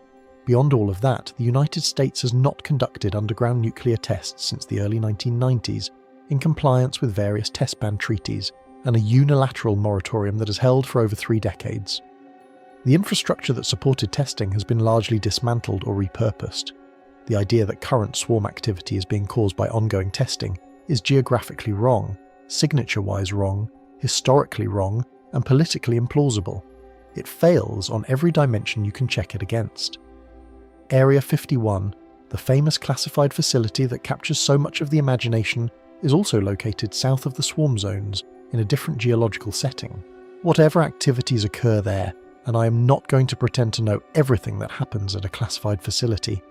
Beyond all of that, the United States has not conducted underground nuclear tests since the early 1990s, in compliance with various testban treaties and a unilateral moratorium that has held for over 3 decades. The infrastructure that supported testing has been largely dismantled or repurposed. The idea that current swarm activity is being caused by ongoing testing is geographically wrong, signature-wise wrong, historically wrong, and politically implausible. It fails on every dimension you can check it against. Area 51, the famous classified facility that captures so much of the imagination, is also located south of the swarm zones in a different geological setting. Whatever activities occur there, and I am not going to pretend to know everything that happens at a classified facility,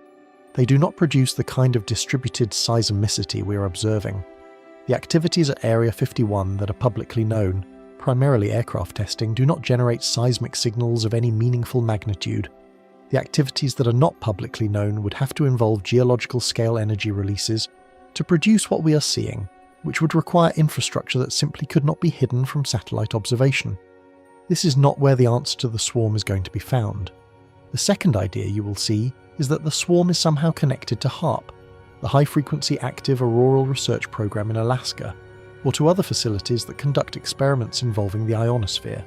they do not produce the kind of distributed seismicity we are observing. The activities at Area 51 that are publicly known, primarily aircraft testing, do not generate seismic signals of any meaningful magnitude. The activities that are not publicly known would have to involve geological scale energy releases to produce what we are seeing, which would require infrastructure that simply could not be hidden from satellite observation. This is not where the answer to the swarm is going to be found. The second idea you will see is that the swarm is somehow connected to HAARP, the high-frequency active auroral research program in Alaska, or to other facilities that conduct experiments involving the ionosphere.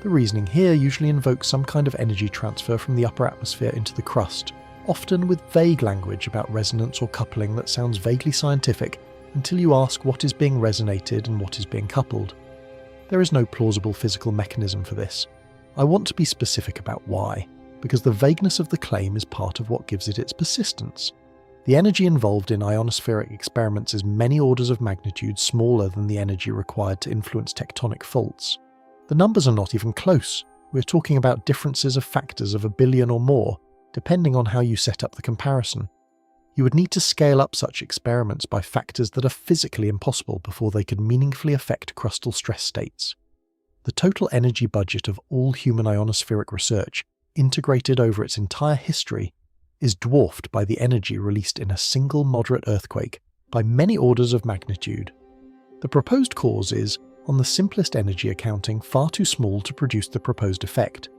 The reasoning here usually invokes some kind of energy transfer from the upper atmosphere into the crust, often with vague language about resonance or coupling that sounds vaguely scientific until you ask what is being resonated and what is being coupled. There is no plausible physical mechanism for this. I want to be specific about why, because the vagueness of the claim is part of what gives it its persistence. The energy involved in ionospheric experiments is many orders of magnitude smaller than the energy required to influence tectonic faults. The numbers are not even close. We're talking about differences of factors of 1 billion or more, depending on how you set up the comparison. You would need to scale up such experiments by factors that are physically impossible before they could meaningfully affect crustal stress states. The total energy budget of all human ionospheric research, integrated over its entire history, is dwarfed by the energy released in a single moderate earthquake by many orders of magnitude. The proposed cause is, on the simplest energy accounting, far too small to produce the proposed effect.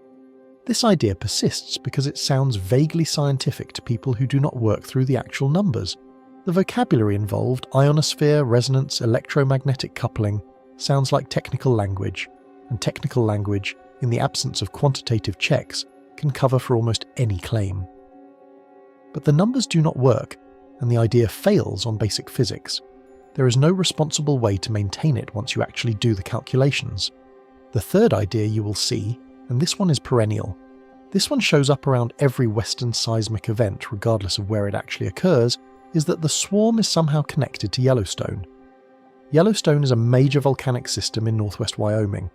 This idea persists because it sounds vaguely scientific to people who do not work through the actual numbers. The vocabulary involved, ionosphere, resonance, electromagnetic coupling, sounds like technical language, and technical language, in the absence of quantitative checks, can cover for almost any claim. But the numbers do not work, and the idea fails on basic physics. There is no responsible way to maintain it once you actually do the calculations. The third idea you will see, and this one is perennial. This one shows up around every Western seismic event, regardless of where it actually occurs, is that the swarm is somehow connected to Yellowstone. Yellowstone is a major volcanic system in northwest Wyoming.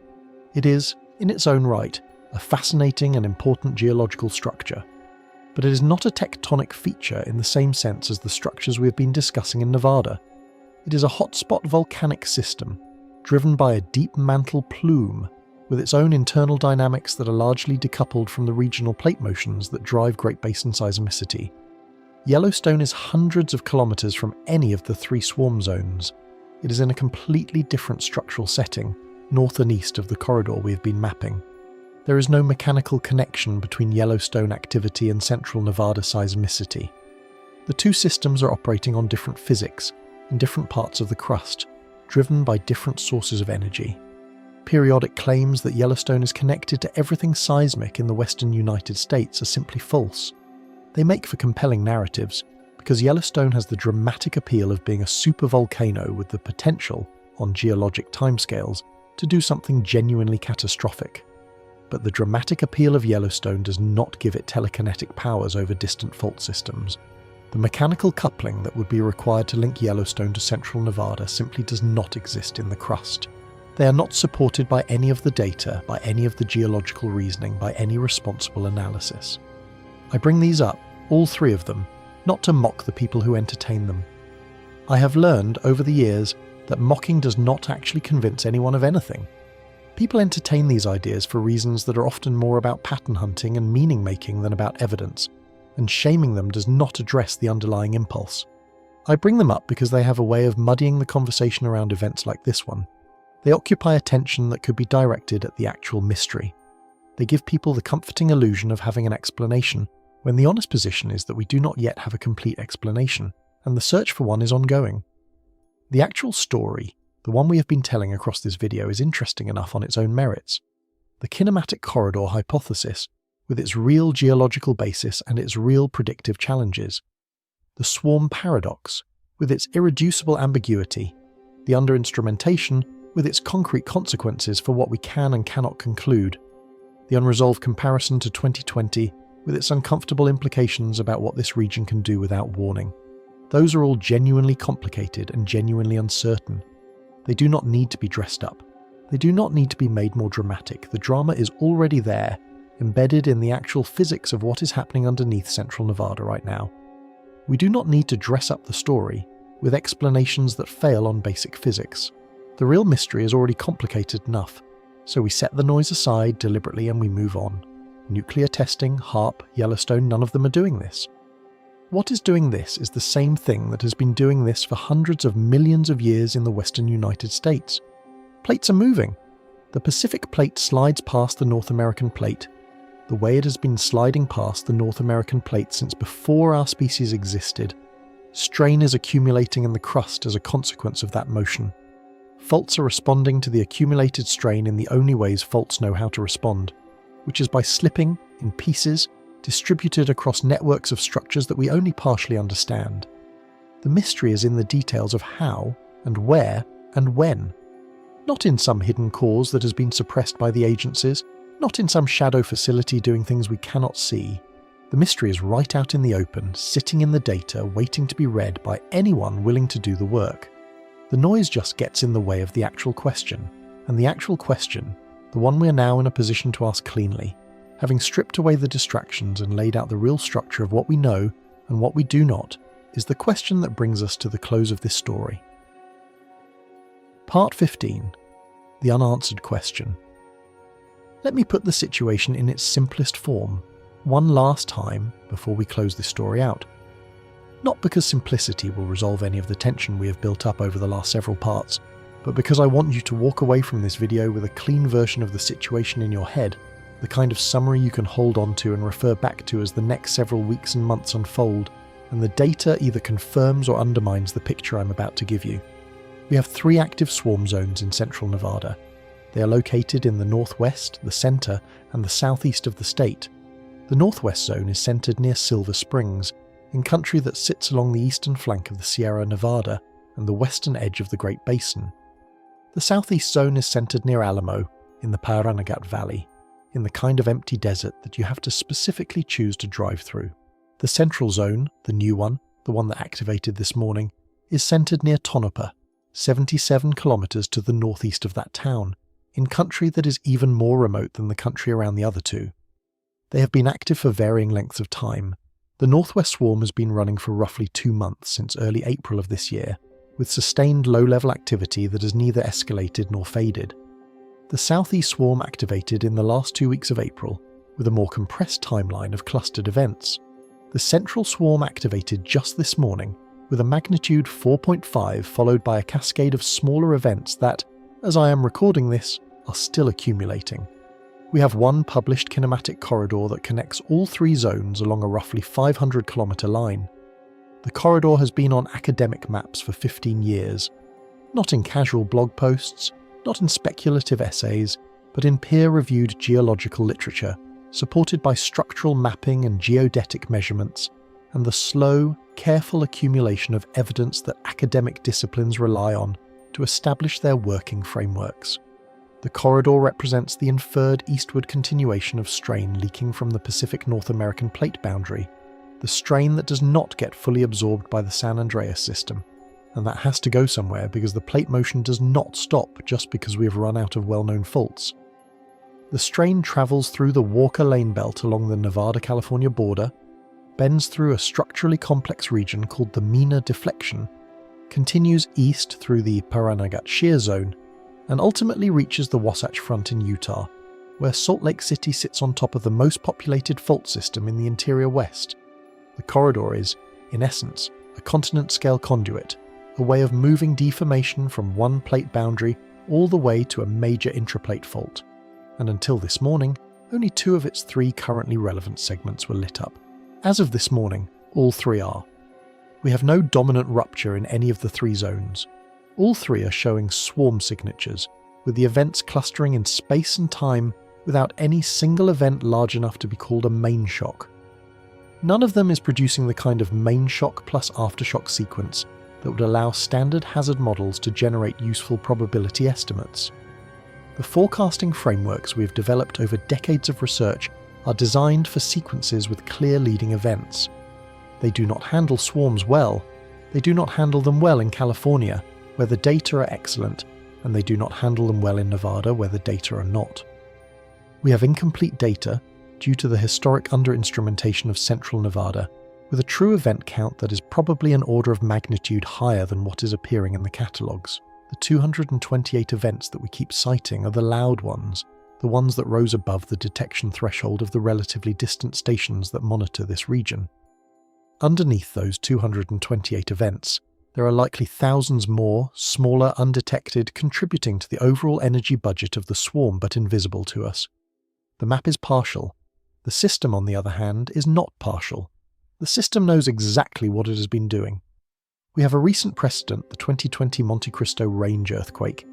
It is, in its own right, a fascinating and important geological structure. But it is not a tectonic feature in the same sense as the structures we have been discussing in Nevada. It is a hotspot volcanic system, driven by a deep mantle plume, with its own internal dynamics that are largely decoupled from the regional plate motions that drive Great Basin seismicity. Yellowstone is hundreds of kilometers from any of the 3 swarm zones. It is in a completely different structural setting, north and east of the corridor we have been mapping. There is no mechanical connection between Yellowstone activity and central Nevada seismicity. The 2 systems are operating on different physics, in different parts of the crust, driven by different sources of energy. Periodic claims that Yellowstone is connected to everything seismic in the western United States are simply false. They make for compelling narratives, because Yellowstone has the dramatic appeal of being a supervolcano with the potential, on geologic timescales, to do something genuinely catastrophic. But the dramatic appeal of Yellowstone does not give it telekinetic powers over distant fault systems. The mechanical coupling that would be required to link Yellowstone to central Nevada simply does not exist in the crust. They are not supported by any of the data, by any of the geological reasoning, by any responsible analysis. I bring these up, all three of them, not to mock the people who entertain them. I have learned over the years that mocking does not actually convince anyone of anything. People entertain these ideas for reasons that are often more about pattern hunting and meaning-making than about evidence, and shaming them does not address the underlying impulse. I bring them up because they have a way of muddying the conversation around events like this one. They occupy attention that could be directed at the actual mystery. They give people the comforting illusion of having an explanation, when the honest position is that we do not yet have a complete explanation, and the search for one is ongoing. The actual story, the one we have been telling across this video, is interesting enough on its own merits. The kinematic corridor hypothesis, with its real geological basis and its real predictive challenges. The swarm paradox, with its irreducible ambiguity. The underinstrumentation, with its concrete consequences for what we can and cannot conclude. The unresolved comparison to 2020, with its uncomfortable implications about what this region can do without warning. Those are all genuinely complicated and genuinely uncertain. They do not need to be dressed up. They do not need to be made more dramatic. The drama is already there, embedded in the actual physics of what is happening underneath central Nevada right now. We do not need to dress up the story with explanations that fail on basic physics. The real mystery is already complicated enough, so we set the noise aside deliberately and we move on. Nuclear testing, HAARP, Yellowstone, none of them are doing this. What is doing this is the same thing that has been doing this for hundreds of millions of years in the western United States. Plates are moving. The Pacific plate slides past the North American plate, the way it has been sliding past the North American plate since before our species existed. Strain is accumulating in the crust as a consequence of that motion. Faults are responding to the accumulated strain in the only ways faults know how to respond, which is by slipping in pieces distributed across networks of structures that we only partially understand. The mystery is in the details of how and where and when. Not in some hidden cause that has been suppressed by the agencies, not in some shadow facility doing things we cannot see. The mystery is right out in the open, sitting in the data, waiting to be read by anyone willing to do the work. The noise just gets in the way of the actual question, and the actual question, the one we are now in a position to ask cleanly, having stripped away the distractions and laid out the real structure of what we know and what we do not, is the question that brings us to the close of this story. Part 15. The unanswered question. Let me put the situation in its simplest form, one last time before we close this story out. Not because simplicity will resolve any of the tension we have built up over the last several parts, but because I want you to walk away from this video with a clean version of the situation in your head, the kind of summary you can hold on to and refer back to as the next several weeks and months unfold, and the data either confirms or undermines the picture I'm about to give you. We have 3 active swarm zones in central Nevada. They are located in the northwest, the center, and the southeast of the state. The northwest zone is centered near Silver Springs, in country that sits along the eastern flank of the Sierra Nevada and the western edge of the Great Basin. The southeast zone is centered near Alamo, in the Pahranagat Valley, in the kind of empty desert that you have to specifically choose to drive through. The central zone, the new one, the one that activated this morning, is centered near Tonopah, 77 kilometers to the northeast of that town, in country that is even more remote than the country around the other two. They have been active for varying lengths of time. The Northwest Swarm has been running for roughly 2 months since early April of this year, with sustained low-level activity that has neither escalated nor faded. The Southeast Swarm activated in the last 2 weeks of April, with a more compressed timeline of clustered events. The Central Swarm activated just this morning, with a magnitude 4.5 followed by a cascade of smaller events that, as I am recording this, are still accumulating. We have one published kinematic corridor that connects all 3 zones along a roughly 500-kilometer line. The corridor has been on academic maps for 15 years, not in casual blog posts, not in speculative essays, but in peer-reviewed geological literature, supported by structural mapping and geodetic measurements, and the slow, careful accumulation of evidence that academic disciplines rely on to establish their working frameworks. The corridor represents the inferred eastward continuation of strain leaking from the Pacific North American plate boundary, the strain that does not get fully absorbed by the San Andreas system, and that has to go somewhere because the plate motion does not stop just because we have run out of well-known faults. The strain travels through the Walker Lane belt along the Nevada-California border, bends through a structurally complex region called the Mina Deflection, continues east through the Pahranagat shear zone, and ultimately reaches the Wasatch Front in Utah, where Salt Lake City sits on top of the most populated fault system in the interior west. The corridor is, in essence, a continent-scale conduit, a way of moving deformation from one plate boundary all the way to a major intraplate fault. And until this morning, only 2 of its 3 currently relevant segments were lit up. As of this morning, all 3 are. We have no dominant rupture in any of the 3 zones. All 3 are showing swarm signatures, with the events clustering in space and time without any single event large enough to be called a mainshock. None of them is producing the kind of mainshock plus aftershock sequence that would allow standard hazard models to generate useful probability estimates. The forecasting frameworks we have developed over decades of research are designed for sequences with clear leading events. They do not handle swarms well. They do not handle them well in California, where the data are excellent, and they do not handle them well in Nevada, where the data are not. We have incomplete data due to the historic underinstrumentation of central Nevada, with a true event count that is probably an order of magnitude higher than what is appearing in the catalogues. The 228 events that we keep citing are the loud ones, the ones that rose above the detection threshold of the relatively distant stations that monitor this region. Underneath those 228 events, there are likely thousands more, smaller, undetected, contributing to the overall energy budget of the swarm but invisible to us. The map is partial. The system, on the other hand, is not partial. The system knows exactly what it has been doing. We have a recent precedent, the 2020 Monte Cristo range earthquake,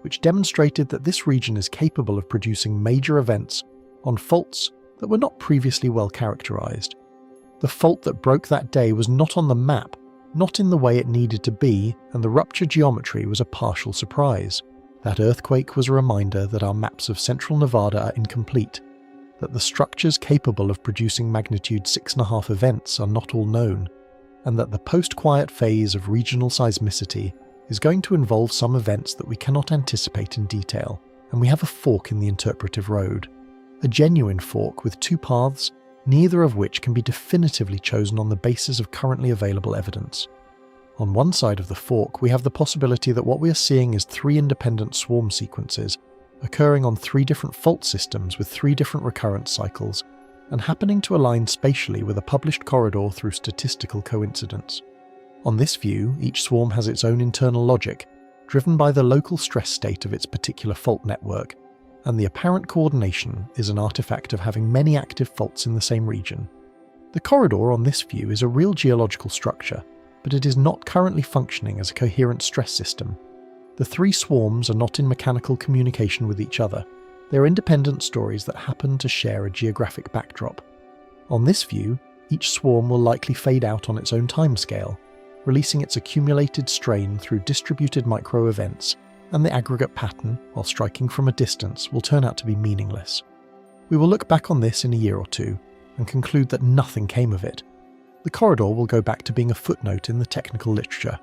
which demonstrated that this region is capable of producing major events on faults that were not previously well characterized. The fault that broke that day was not on the map, not in the way it needed to be, and the rupture geometry was a partial surprise. That earthquake was a reminder that our maps of central Nevada are incomplete, that the structures capable of producing magnitude 6.5 events are not all known, and that the post-quiet phase of regional seismicity is going to involve some events that we cannot anticipate in detail, and we have a fork in the interpretive road. A genuine fork with 2 paths, neither of which can be definitively chosen on the basis of currently available evidence. On one side of the fork, we have the possibility that what we are seeing is 3 independent swarm sequences, occurring on 3 different fault systems with 3 different recurrence cycles, and happening to align spatially with a published corridor through statistical coincidence. On this view, each swarm has its own internal logic, driven by the local stress state of its particular fault network, and the apparent coordination is an artifact of having many active faults in the same region. The corridor on this view is a real geological structure, but it is not currently functioning as a coherent stress system. The 3 swarms are not in mechanical communication with each other. They are independent stories that happen to share a geographic backdrop. On this view, each swarm will likely fade out on its own timescale, releasing its accumulated strain through distributed micro-events, and the aggregate pattern, while striking from a distance, will turn out to be meaningless. We will look back on this in a year or 2 and conclude that nothing came of it. The corridor will go back to being a footnote in the technical literature.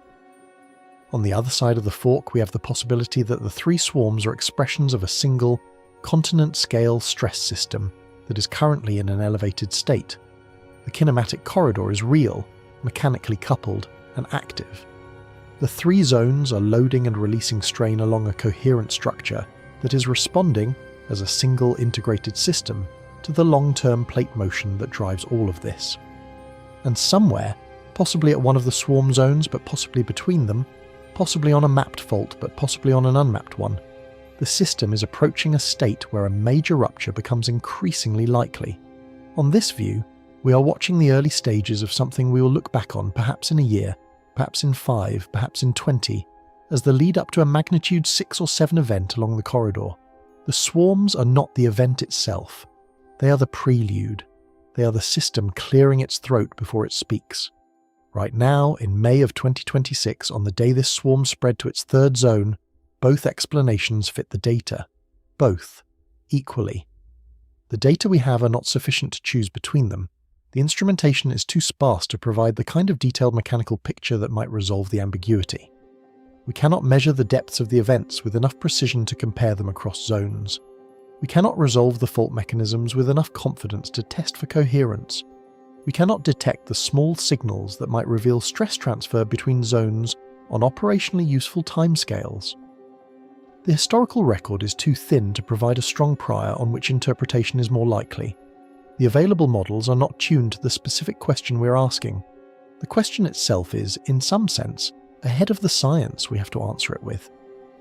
On the other side of the fork, we have the possibility that the 3 swarms are expressions of a single, continent-scale stress system that is currently in an elevated state. The kinematic corridor is real, mechanically coupled, and active. The 3 zones are loading and releasing strain along a coherent structure that is responding, as a single integrated system, to the long-term plate motion that drives all of this. And somewhere, possibly at one of the swarm zones but possibly between them, possibly on a mapped fault but possibly on an unmapped one, the system is approaching a state where a major rupture becomes increasingly likely. On this view, we are watching the early stages of something we will look back on perhaps in a year, perhaps in 5, perhaps in 20, as the lead up to a magnitude 6 or 7 event along the corridor. The swarms are not the event itself. They are the prelude. They are the system clearing its throat before it speaks. Right now, in May of 2026, on the day this swarm spread to its third zone, both explanations fit the data. Both. Equally. The data we have are not sufficient to choose between them. The instrumentation is too sparse to provide the kind of detailed mechanical picture that might resolve the ambiguity. We cannot measure the depths of the events with enough precision to compare them across zones. We cannot resolve the fault mechanisms with enough confidence to test for coherence. We cannot detect the small signals that might reveal stress transfer between zones on operationally useful timescales. The historical record is too thin to provide a strong prior on which interpretation is more likely. The available models are not tuned to the specific question we're asking. The question itself is, in some sense, ahead of the science we have to answer it with.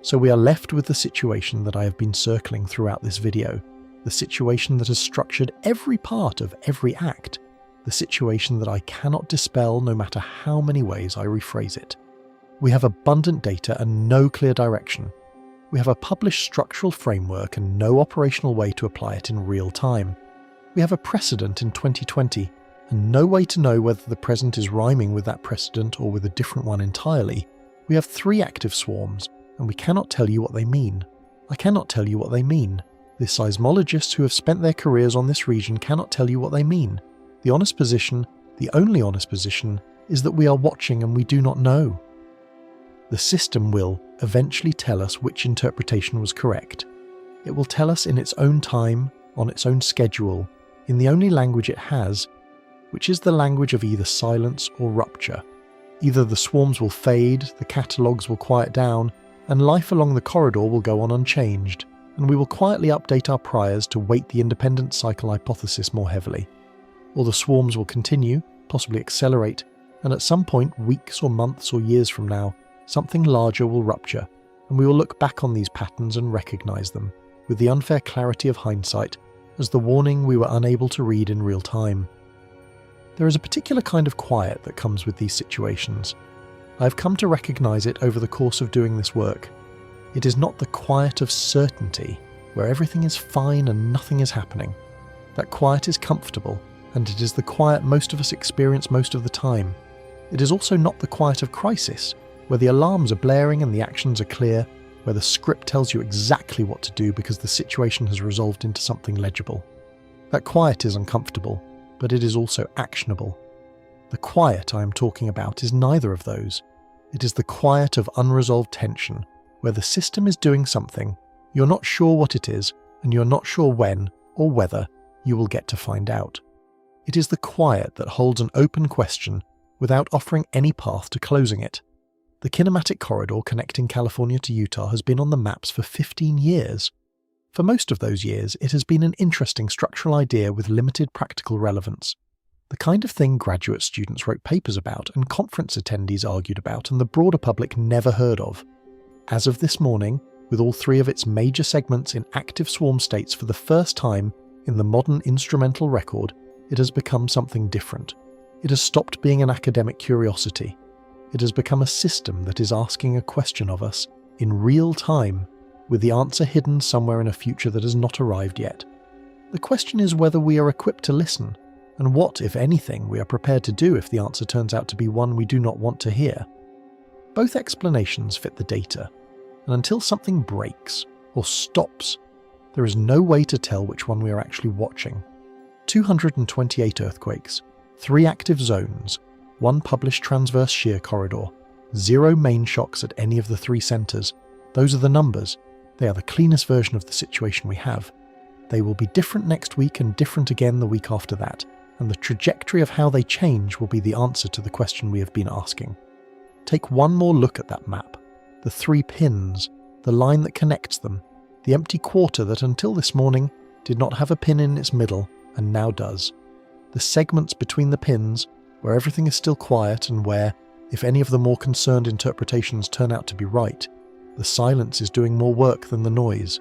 So we are left with the situation that I have been circling throughout this video, the situation that has structured every part of every act, the situation that I cannot dispel no matter how many ways I rephrase it. We have abundant data and no clear direction. We have a published structural framework and no operational way to apply it in real time. We have a precedent in 2020 and no way to know whether the present is rhyming with that precedent or with a different one entirely. We have 3 active swarms and we cannot tell you what they mean. I cannot tell you what they mean. The seismologists who have spent their careers on this region cannot tell you what they mean. The honest position, the only honest position, is that we are watching and we do not know. The system will eventually tell us which interpretation was correct. It will tell us in its own time, on its own schedule, in the only language it has, which is the language of either silence or rupture. Either the swarms will fade, the catalogues will quiet down, and life along the corridor will go on unchanged, and we will quietly update our priors to weight the independent cycle hypothesis more heavily. Or the swarms will continue, possibly accelerate, and at some point, weeks or months or years from now, something larger will rupture, and we will look back on these patterns and recognize them, with the unfair clarity of hindsight, as the warning we were unable to read in real time. There is a particular kind of quiet that comes with these situations. I have come to recognize it over the course of doing this work. It is not the quiet of certainty, where everything is fine and nothing is happening. That quiet is comfortable, and it is the quiet most of us experience most of the time. It is also not the quiet of crisis, where the alarms are blaring and the actions are clear, where the script tells you exactly what to do because the situation has resolved into something legible. That quiet is uncomfortable, but it is also actionable. The quiet I am talking about is neither of those. It is the quiet of unresolved tension, where the system is doing something, you're not sure what it is, and you're not sure when or whether you will get to find out. It is the quiet that holds an open question without offering any path to closing it. The kinematic corridor connecting California to Utah has been on the maps for 15 years. For most of those years, it has been an interesting structural idea with limited practical relevance. The kind of thing graduate students wrote papers about and conference attendees argued about and the broader public never heard of. As of this morning, with all 3 of its major segments in active swarm states for the first time in the modern instrumental record, it has become something different. It has stopped being an academic curiosity. It has become a system that is asking a question of us in real time, with the answer hidden somewhere in a future that has not arrived yet. The question is whether we are equipped to listen, and what, if anything, we are prepared to do if the answer turns out to be one we do not want to hear. Both explanations fit the data, and until something breaks or stops, there is no way to tell which one we are actually watching. 228 earthquakes, 3 active zones, 1 published transverse shear corridor, 0 main shocks at any of the 3 centers. Those are the numbers. They are the cleanest version of the situation we have. They will be different next week and different again the week after that, and the trajectory of how they change will be the answer to the question we have been asking. Take one more look at that map. The 3 pins, the line that connects them, the empty quarter that until this morning did not have a pin in its middle and now does. The segments between the pins, where everything is still quiet and where, if any of the more concerned interpretations turn out to be right, the silence is doing more work than the noise.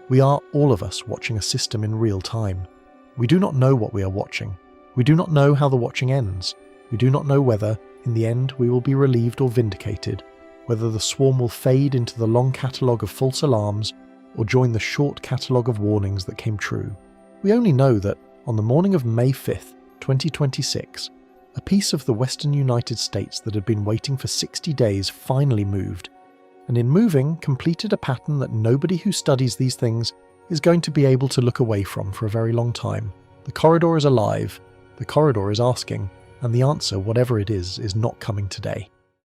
We are, all of us, watching a system in real time. We do not know what we are watching. We do not know how the watching ends. We do not know whether, in the end, we will be relieved or vindicated, whether the swarm will fade into the long catalogue of false alarms or join the short catalogue of warnings that came true. We only know that, on the morning of May 5th, 2026, A piece of the western United States that had been waiting for 60 days finally moved, and in moving completed a pattern that nobody who studies these things is going to be able to look away from for a very long time. The corridor is alive, the corridor is asking, and the answer, whatever it is not coming today.